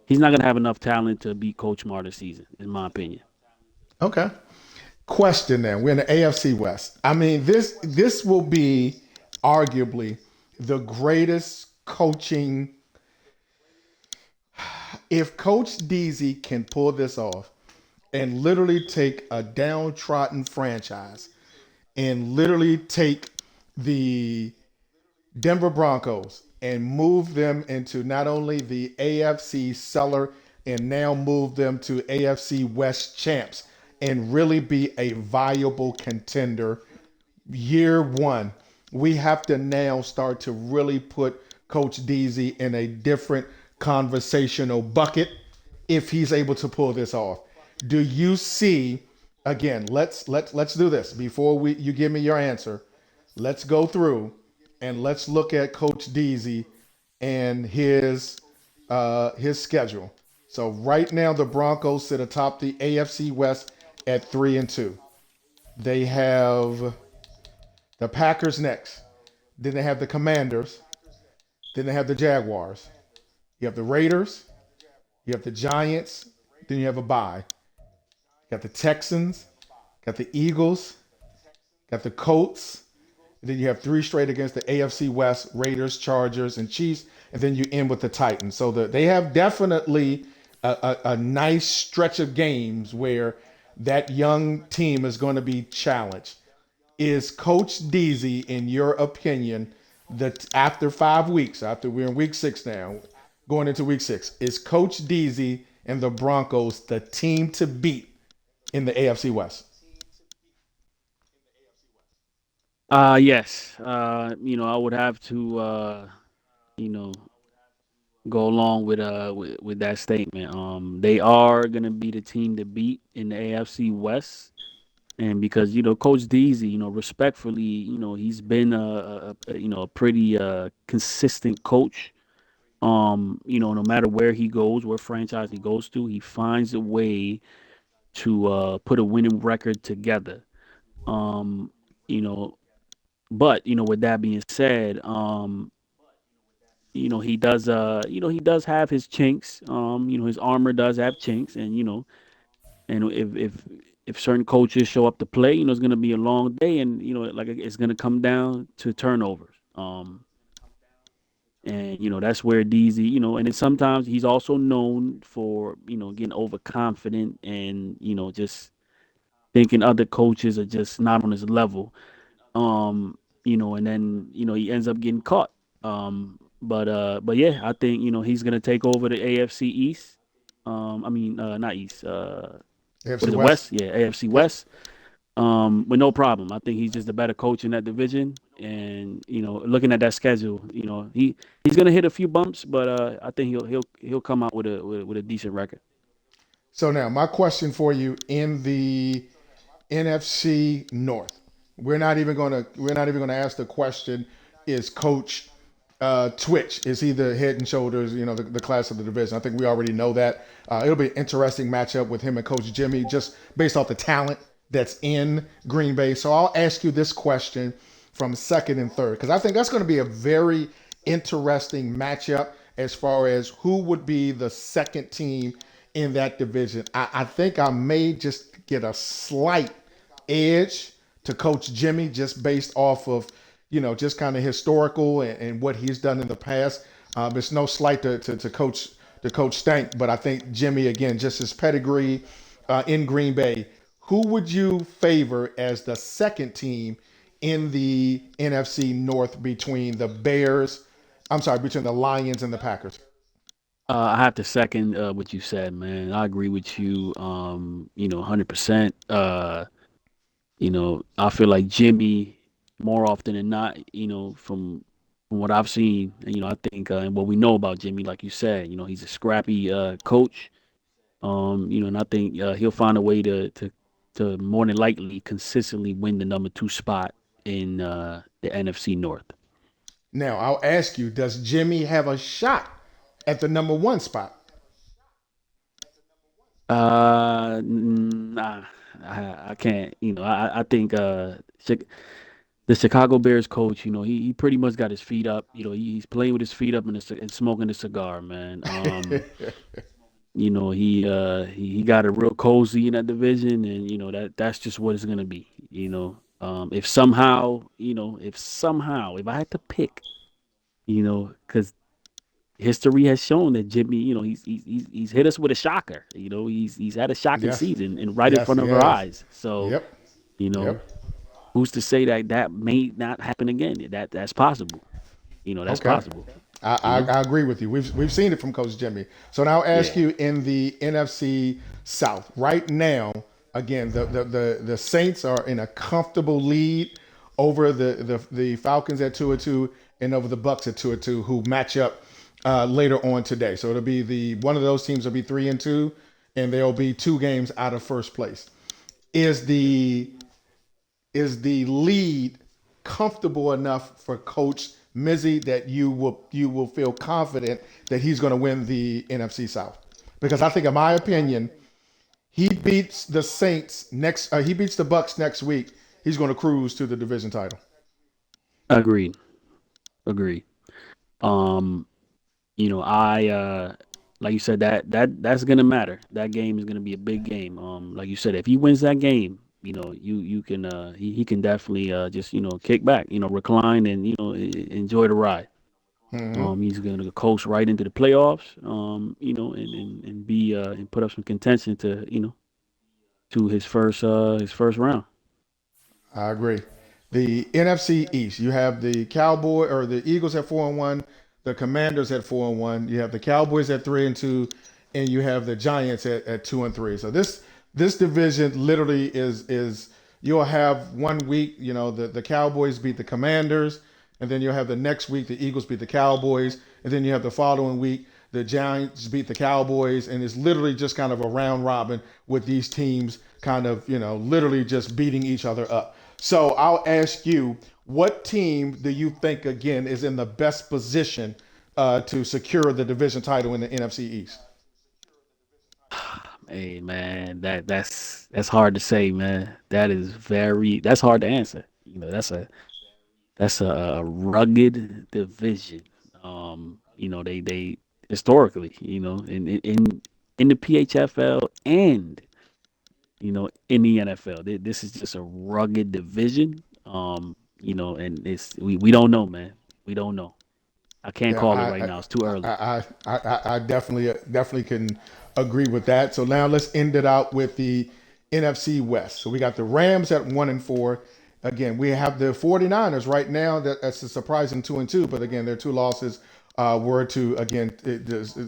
he's not gonna have enough talent to beat Coach Mar this season, in my opinion. Okay. Question now. We're in the AFC West. I mean, this will be arguably the greatest coaching. If Coach Deasy can pull this off and literally take a downtrodden franchise and literally take the Denver Broncos and move them into not only the AFC cellar and now move them to AFC West champs and really be a viable contender year one, we have to now start to really put Coach Deasy in a different conversational bucket if he's able to pull this off. Do you see again, let's do this before we you give me your answer. Let's go through and let's look at Coach Deasy and his schedule. So right now the Broncos sit atop the AFC West at 3-2. They have the Packers next. Then they have the Commanders. Then they have the Jaguars. You have the Raiders. You have the Giants. Then you have a bye. You got the Texans. Got the Eagles. Got the Colts. And then you have three straight against the AFC West: Raiders, Chargers, and Chiefs. And then you end with the Titans. So they have definitely a nice stretch of games where that young team is going to be challenged. Is Coach Deasy, in your opinion, that after 5 weeks, after we're in week 6 now, going into week 6, is Coach Deasy and the Broncos the team to beat in the AFC West? Yes. I would have to you know, go along with that statement. They are gonna be the team to beat in the AFC West. And because Coach Deasy, respectfully, he's been a pretty consistent coach. No matter where he goes, what franchise he goes to, he finds a way to put a winning record together. Um, you know, but with that being said, he does have his chinks. His armor does have chinks, and if certain coaches show up to play, it's going to be a long day, and like it's going to come down to turnovers. And that's where DZ, and then sometimes he's also known for getting overconfident and just thinking other coaches are just not on his level. And then he ends up getting caught. But yeah, I think he's gonna take over the AFC East. I mean, not East. What AFC is it? West? West? Yeah, AFC Yep. West. With no problem. I think he's just a better coach in that division. And looking at that schedule, he's gonna hit a few bumps, but I think he'll come out with a decent record. So now my question for you in the NFC North. We're not even gonna ask the question, is Coach Twitch, is he the head and shoulders, the class of the division? I think we already know that. It'll be an interesting matchup with him and Coach Jimmy, just based off the talent that's in Green Bay. So I'll ask you this question from second and third, because I think that's going to be a very interesting matchup as far as who would be the second team in that division. I think I may just get a slight edge to Coach Jimmy just based off of, just kind of historical and what he's done in the past. It's no slight to Coach Stank, but I think Jimmy, again, just his pedigree in Green Bay. Who would you favor as the second team in the NFC North between the Bears? I'm sorry, between the Lions and the Packers. I have to second what you said, man. I agree with you. 100%. I feel like Jimmy, more often than not, from what I've seen, and I think and what we know about Jimmy, like you said, he's a scrappy coach. And I think he'll find a way to more than likely consistently win the number 2 spot in the NFC North. Now, I'll ask you, does Jimmy have a shot at the number one spot? Nah, I can't. I think the Chicago Bears coach, he pretty much got his feet up. He's playing with his feet up and smoking a cigar, man. He got it real cozy in that division, and that's just what it's gonna be. If I had to pick, because history has shown that Jimmy, he's hit us with a shocker. He's had a shocking Yes, season and right in yes, front he of our has. eyes. So Yep, you know, yep. who's to say that that may not happen again? That's possible. That's Okay. possible. I, You I, know. I agree with you. We've seen it from Coach Jimmy. So now I'll ask Yeah. you in the NFC South right now. Again, the Saints are in a comfortable lead over the Falcons at 2-2 and over the Bucks at 2-2, who match up later on today. So it'll be the one of those teams will be 3-2, and they'll be 2 games out of first place. Is the is the lead comfortable enough for Coach Mizzy that you will feel confident that he's going to win the NFC South? Because I think, in my opinion, he beats the Saints next. He beats the Bucks next week. He's going to cruise to the division title. Agreed. Agreed. Um, I like you said that's gonna matter. That game is gonna be a big game. Like you said, if he wins that game, you can he can definitely just kick back, recline and enjoy the ride. Mm-hmm. He's gonna coast right into the playoffs. And be and put up some contention to to his first round. I agree. The NFC East, you have the Cowboy or the Eagles at 4-1, the Commanders at 4-1. You have the Cowboys at 3-2, and you have the Giants at 2-3. So this division literally is you'll have one week, the Cowboys beat the Commanders, and then you'll have the next week the Eagles beat the Cowboys, and then you have the following week the Giants beat the Cowboys, and it's literally just kind of a round robin with these teams kind of, literally just beating each other up. So I'll ask you, what team do you think, again, is in the best position to secure the division title in the NFC East? Hey man, that's hard to say, man. That's hard to answer. That's a rugged division. They historically, in the PHFL and in the NFL, this is just a rugged division. And we don't know, man. We don't know. I can't Yeah, call it right now. It's too early. I definitely can agree with that. So now let's end it out with the NFC West. So we got the Rams at 1-4. Again, we have the 49ers right now. That's a surprising 2-2, but again, their two losses were to, again,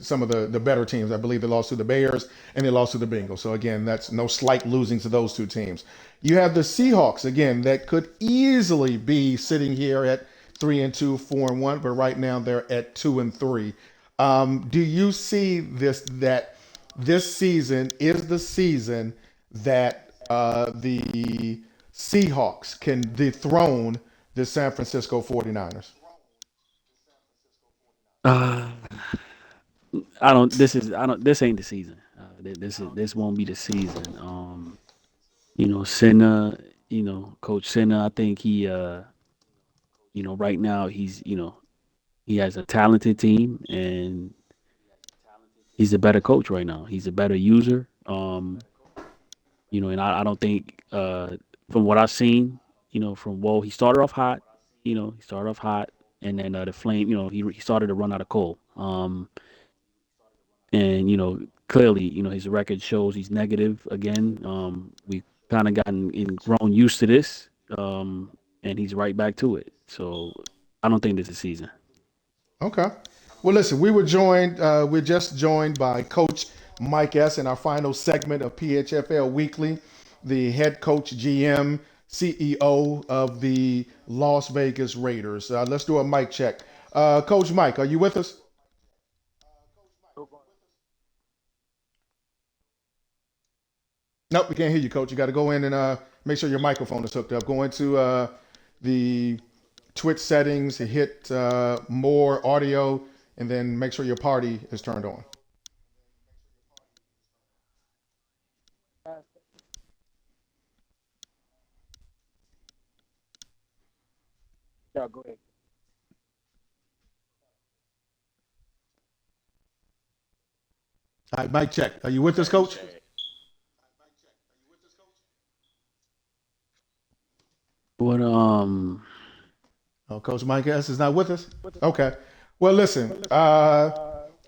some of the better teams. I believe they lost to the Bears and they lost to the Bengals. So again, that's no slight losing to those two teams. You have the Seahawks again that could easily be sitting here at 3-2, 4-1, but right now they're at 2-3. Do you see this season is the season that the Seahawks can dethrone the San Francisco 49ers? Uh, I don't. This is. I don't. This ain't the season. This won't be the season. Senna. Coach Senna. I think he. Right now he has a talented team and he's a better coach right now. He's a better user. And I don't think from what I've seen, from he started off hot. He started off hot, and then the flame. He started to run out of coal. And clearly his record shows he's negative again. We kind of gotten and grown used to this, and he's right back to it. So I don't think this is season. Okay. Well, listen, we're just joined by Coach Mike S. in our final segment of PHFL Weekly, the head coach, GM, CEO of the Las Vegas Raiders. Let's do a mic check. Coach Mike, are you with us? Nope, we can't hear you, Coach. You got to go in and make sure your microphone is hooked up. Go into the Twitch settings, hit more audio, and then make sure your party is turned on. Yeah, go ahead. All right, mic check. Are you with us, Coach? But Oh, Coach Mike S is not with us. Okay. Well, listen.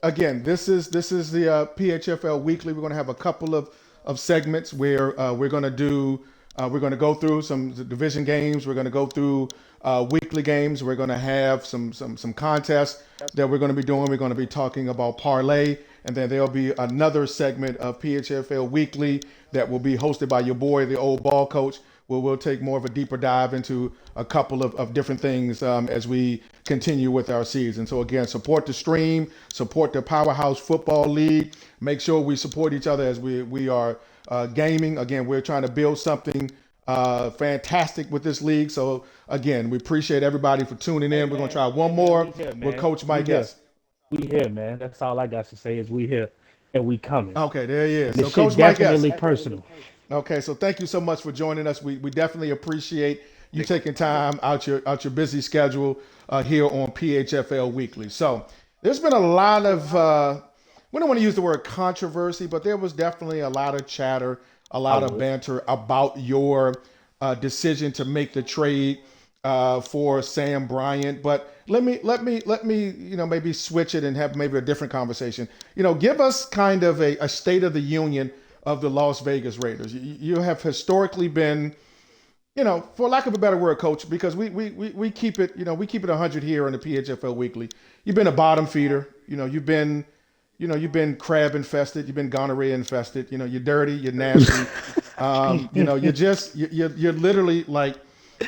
Again, this is the PHFL Weekly. We're going to have a couple of segments where we're going to do we're going to go through some division games. We're going to go through weekly games. We're going to have some contests that we're going to be doing. We're going to be talking about parlay, and then there'll be another segment of PHFL Weekly that will be hosted by your boy, the old ball coach, where we'll take more of a deeper dive into a couple of different things as we continue with our season. So again, support the stream, support the Powerhouse Football League. Make sure we support each other as we are gaming. Again, we're trying to build something fantastic with this league. So again, we appreciate everybody for tuning in. We're going to try one more with Coach We Mike here. S. We here, man. That's all I got to say is we here and we coming. Okay, there he is. And this So shit Coach Mike S. definitely personal. Okay, so thank you so much for joining us. We definitely appreciate you taking time out your busy schedule here on PHFL Weekly. So there's been a lot of we don't want to use the word controversy, but there was definitely a lot of chatter, a lot of banter about your decision to make the trade for Sam Bryant. But let me maybe switch it and have maybe a different conversation. Give us kind of a state of the union of the Las Vegas Raiders. You have historically been, for lack of a better word, Coach, because we keep it, we keep it 100 here on the PHFL Weekly. You've been a bottom feeder. You've been crab infested. You've been gonorrhea infested. You're dirty. You're nasty. You're literally like,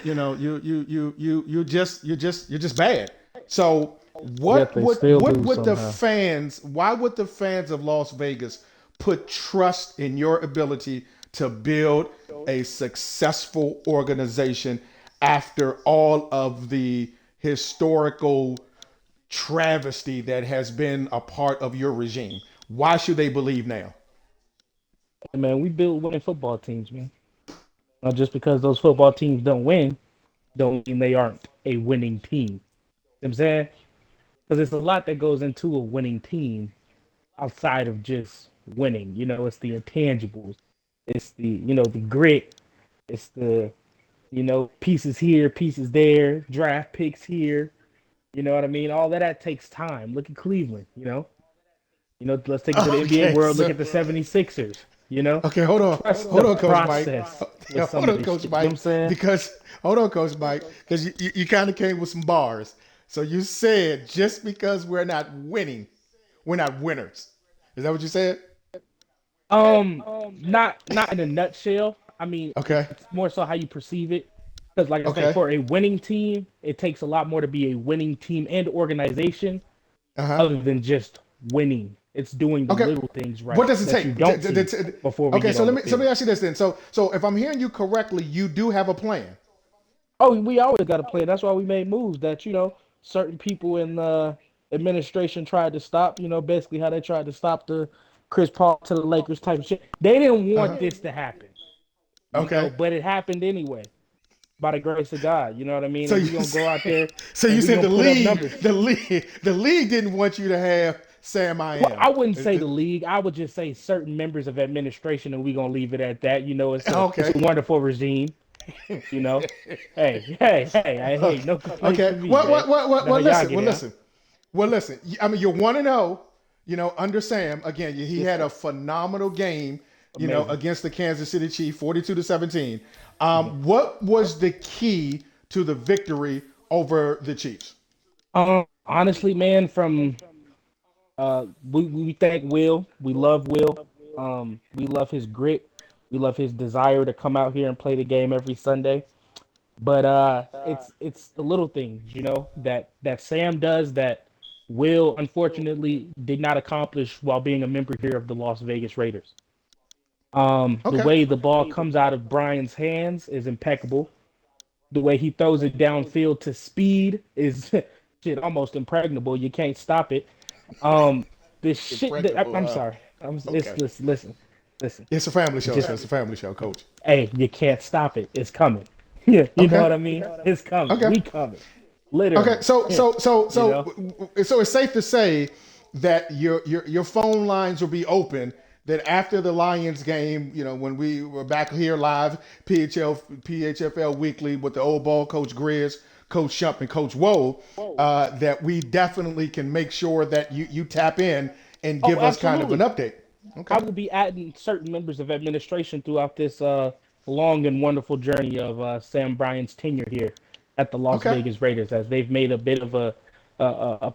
you're just bad. So Yet what they would still what do would the somehow. fans? Why would the fans of Las Vegas put trust in your ability to build a successful organization after all of the historical travesty that has been a part of your regime? Why should they believe now? Hey, man, we build winning football teams, man. Not just because those football teams don't win, don't mean they aren't a winning team. You know what I'm saying? Because there's a lot that goes into a winning team outside of just winning. It's the intangibles. It's the grit. It's the, pieces here, pieces there, draft picks here. You know what I mean? All of that takes time. Look at Cleveland. Let's take it to the NBA Okay, world. Look so at the 76ers. You know, okay, hold on, trust hold the on, Coach Mike. process with some Hold of on, this Coach shit. You know what Mike, I'm saying? because hold on, Coach Mike, because you kind of came with some bars. So you said just because we're not winning, we're not winners. Is that what you said? Not in a nutshell. I mean, Okay, it's more so how you perceive it. Because, like I said, okay, for a winning team, it takes a lot more to be a winning team and organization uh huh. other than just winning. It's doing the Okay, little things what right does it that you take? don't see before we Okay, get so on let the me so let me field. ask you this then. So if I'm hearing you correctly, you do have a plan. Oh, we always got to play. That's why we made moves that certain people in the administration tried to stop. Basically how they tried to stop the Chris Paul to the Lakers type of shit. They didn't Uh want huh. this to happen. Okay. But it happened anyway by the grace of God. You know what I mean? So And you we're gonna go out there so you and we're said gonna the put up league, numbers. the league didn't want you to have Sam I Well, am. I wouldn't say the league. I would just say certain members of administration, and we're gonna leave it at that. It's a Okay. wonderful regime. You know, hey, no complaints Okay. from me, Well, man. well, well, well, Know how well, y'all listen. get Well, down. listen. Well, listen. I mean, you're 1-0. Under Sam again. He Yes, had a sir. phenomenal game. Amazing. Against the Kansas City Chiefs, 42-17. Mhm. What was the key to the victory over the Chiefs? Honestly, man, from we thank Will. We love Will. We love his grit. We love his desire to come out here and play the game every Sunday. But it's the little things, that Sam does that Will unfortunately did not accomplish while being a member here of the Las Vegas Raiders. The Okay. way the ball comes out of Brian's hands is impeccable. The way he throws it downfield to speed is shit almost impregnable. You can't stop it. Um, the shit that Impregnable. I'm sorry. It's Okay. listen. It's a family It show, just sir. It's a family show, Coach. hey, you can't stop it. It's coming. Yeah, you know Okay. what I mean? It's coming. Okay. We coming. Okay. Literally. So You know? it's safe to say. that your phone lines will be open. That after the Lions game, when we were back here live, PHFL Weekly with the old ball coach Grizz, Coach Shump, and Coach Woe, that we definitely can make sure that you tap in and Oh, give us kind of an absolutely. update. I Okay. will be adding certain members of administration throughout this long and wonderful journey of Sam Bryant's tenure here at the Las Okay. Vegas Raiders, as they've made a bit of a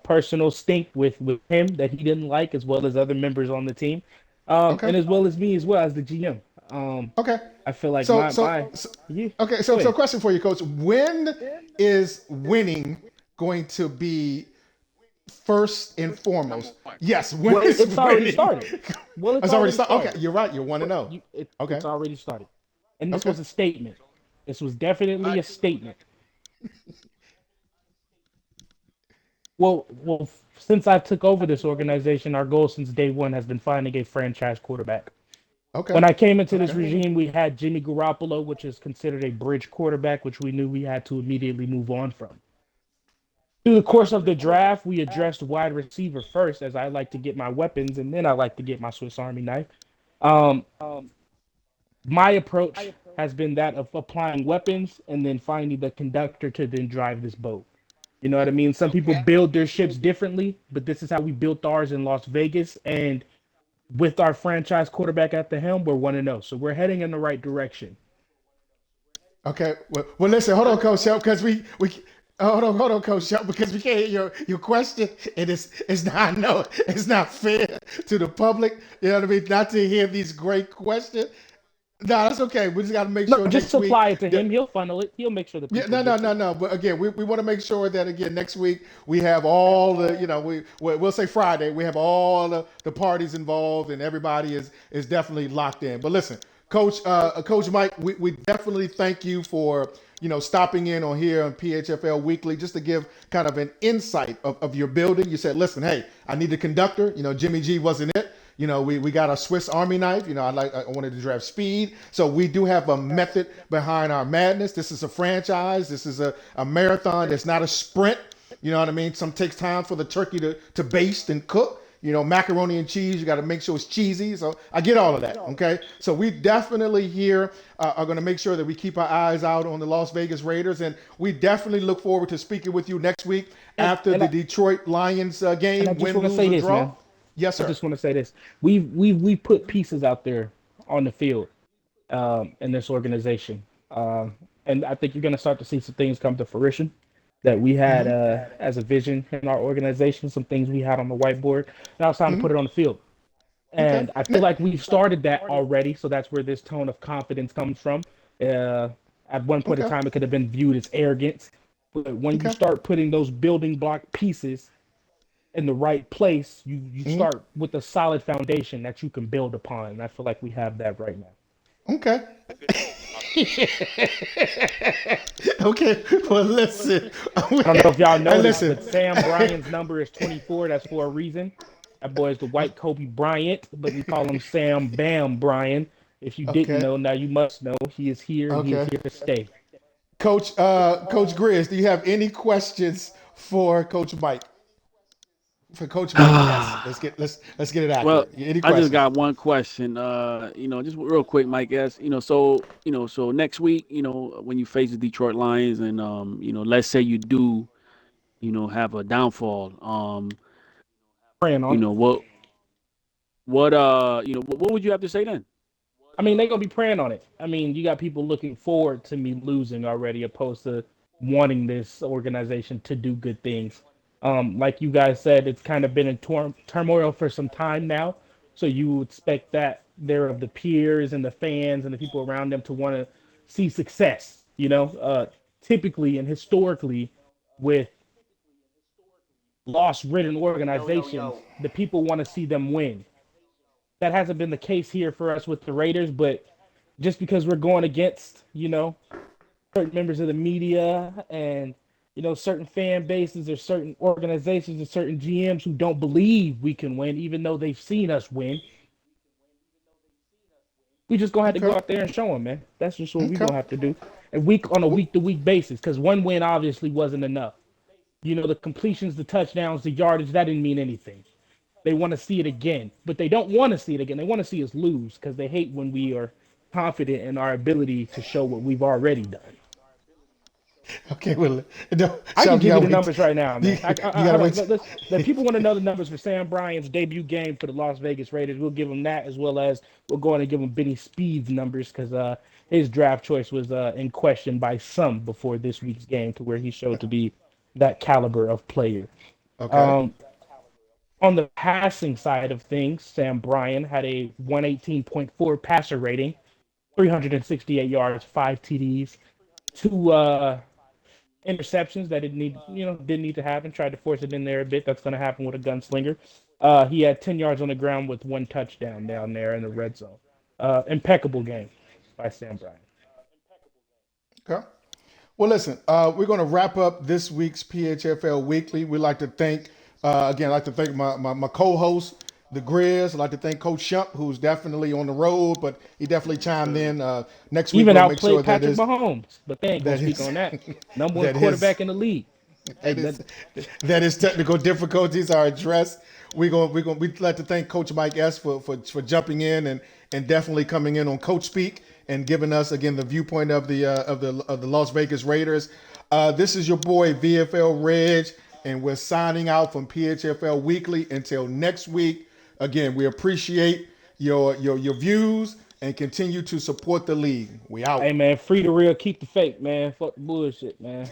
personal stink with him that he didn't like, as well as other members on the team, Okay. and as well as me as well as the GM. Okay. I feel like So my so, so yeah. okay. Go So ahead. question for you, Coach. When is winning going to be first and foremost? Yes. When Well, is it's already winning? started. Well, it's It's already already started. Okay. started. You're right. You're 1-0. Okay. It's already started, and this Okay. was a statement. This was definitely a statement. Well, since I took over this organization, our goal since day one has been finding a franchise quarterback. Okay. When I came into this Okay. regime, we had Jimmy Garoppolo, which is considered a bridge quarterback, which we knew we had to immediately move on from. Through the course of the draft, we addressed wide receiver first, as I like to get my weapons, and then I like to get my Swiss Army knife. Um, my approach has been that of applying weapons and then finding the conductor to then drive this boat. You know what I mean? Some people build their ships differently, but this is how we built ours in Las Vegas. And with our franchise quarterback at the helm, we're 1-0. So we're heading in the right direction. Okay. Well, listen. Hold on, Coach Shep, because we hold on, Coach Shep, because we can't hear your question, and it's not no, it's not fair to the public. You know what I mean? Not to hear these great questions. No, that's okay. We just got to make No, sure just next week supply it to that him. He'll funnel it. He'll make sure the yeah, people get it. no. But again, we want to make sure that again next week we have all the we'll say Friday we have all the parties involved and everybody is definitely locked in. But listen, Coach Mike, we definitely thank you for stopping in on here on PHFL Weekly just to give kind of an insight of your building. You said, listen, hey, I need a conductor. Jimmy G wasn't it. We got a Swiss Army knife. I wanted to draft speed. So we do have a method behind our madness. This is a franchise. This is a marathon. It's not a sprint. You know what I mean? Some takes time for the turkey to baste and cook. Macaroni and cheese, you got to make sure it's cheesy. So I get all of that. Okay. So we definitely here are going to make sure that we keep our eyes out on the Las Vegas Raiders. And we definitely look forward to speaking with you next week And, after and, the I, Detroit Lions and I game, just win, want to lose, say or this, draw. man. Yes, I sir. just want to say this. We put pieces out there on the field in this organization. And I think you're going to start to see some things come to fruition that we had as a vision in our organization, some things we had on the whiteboard. Now it's time to put it on the field. Okay. And I feel like we've started that already. So that's where this tone of confidence comes from. Uh, at one point in Okay. time, it could have been viewed as arrogance. But when you Okay. start putting those building block pieces in the right place, you Mm-hmm. start with a solid foundation that you can build upon. And I feel like we have that right now. Okay. Okay. Well, listen. I don't know if y'all And noticed, listen. but Sam Bryant's number is 24. That's for a reason. That boy is the white Kobe Bryant, but we call him Sam Bam Bryant. If you didn't Okay. know, now you must know. He is here and he is Okay. here to stay. Coach Grizz, do you have any questions for Coach Mike? For Coach Mike, yes. well, Let's get it accurate. Any I just questions? got one question. Just real quick, Mike. Yes, so next week, when you face the Detroit Lions, and let's say you do, have a downfall. Praying on it. You know what would you have to say then? I mean, they're gonna be praying on it. I mean, you got people looking forward to me losing already, opposed to wanting this organization to do good things. Like you guys said, it's kind of been in turmoil for some time now. So you expect that there of the peers and the fans and the people around them to want to see success. Typically and historically, with loss-ridden organizations, the people want to see them win. That hasn't been the case here for us with the Raiders, but just because we're going against, certain members of the media and, certain fan bases or certain organizations or certain GMs who don't believe we can win, even though they've seen us win, we just gonna have to go Okay. out there and show them, man. That's just what we Okay. gonna have to do, and week on a Well, week to week basis, because one win obviously wasn't enough. The completions, the touchdowns, the yardage, that didn't mean anything. They want to see it again, but they don't want to see it again. They want to see us lose because they hate when we are confident in our ability to show what we've already done. Okay, well, no, I can Sean, you give you gotta the wait. numbers right now, You, man. you gotta Hold on. wait. The people want to know the numbers for Sam Bryant's debut game for the Las Vegas Raiders. We'll give them that as well as we're going to give him Benny Speed's numbers because his draft choice was in question by some before this week's game to where he showed to be that caliber of player. Okay. Um, on the passing side of things, Sam Bryant had a 118.4 passer rating, 368 yards, 5 TDs, two interceptions that didn't need to happen. Tried to force it in there a bit. That's going to happen with a gunslinger. He had 10 yards on the ground with one touchdown down there in the red zone. Impeccable game by Sam Bryant. Okay. Well, listen, we're going to wrap up this week's PHFL Weekly. We'd like to thank, again, I'd like to thank my co-host, the Grizz. I'd like to thank Coach Shump, who's definitely on the road, but he definitely chimed in. Next week, Even we'll make sure outplayed Patrick Mahomes, but they ain't gonna that speak his on that. Number one that his quarterback in the league. Hey, that is that his technical difficulties are addressed. We'd like to thank Coach Mike S for jumping in and definitely coming in on Coach Speak and giving us again the viewpoint of the Las Vegas Raiders. This is your boy VFL Reg, and we're signing out from PHFL Weekly until next week. Again, we appreciate your views and continue to support the league. We out. hey man, free the real, keep the fake, man. Fuck the bullshit, man.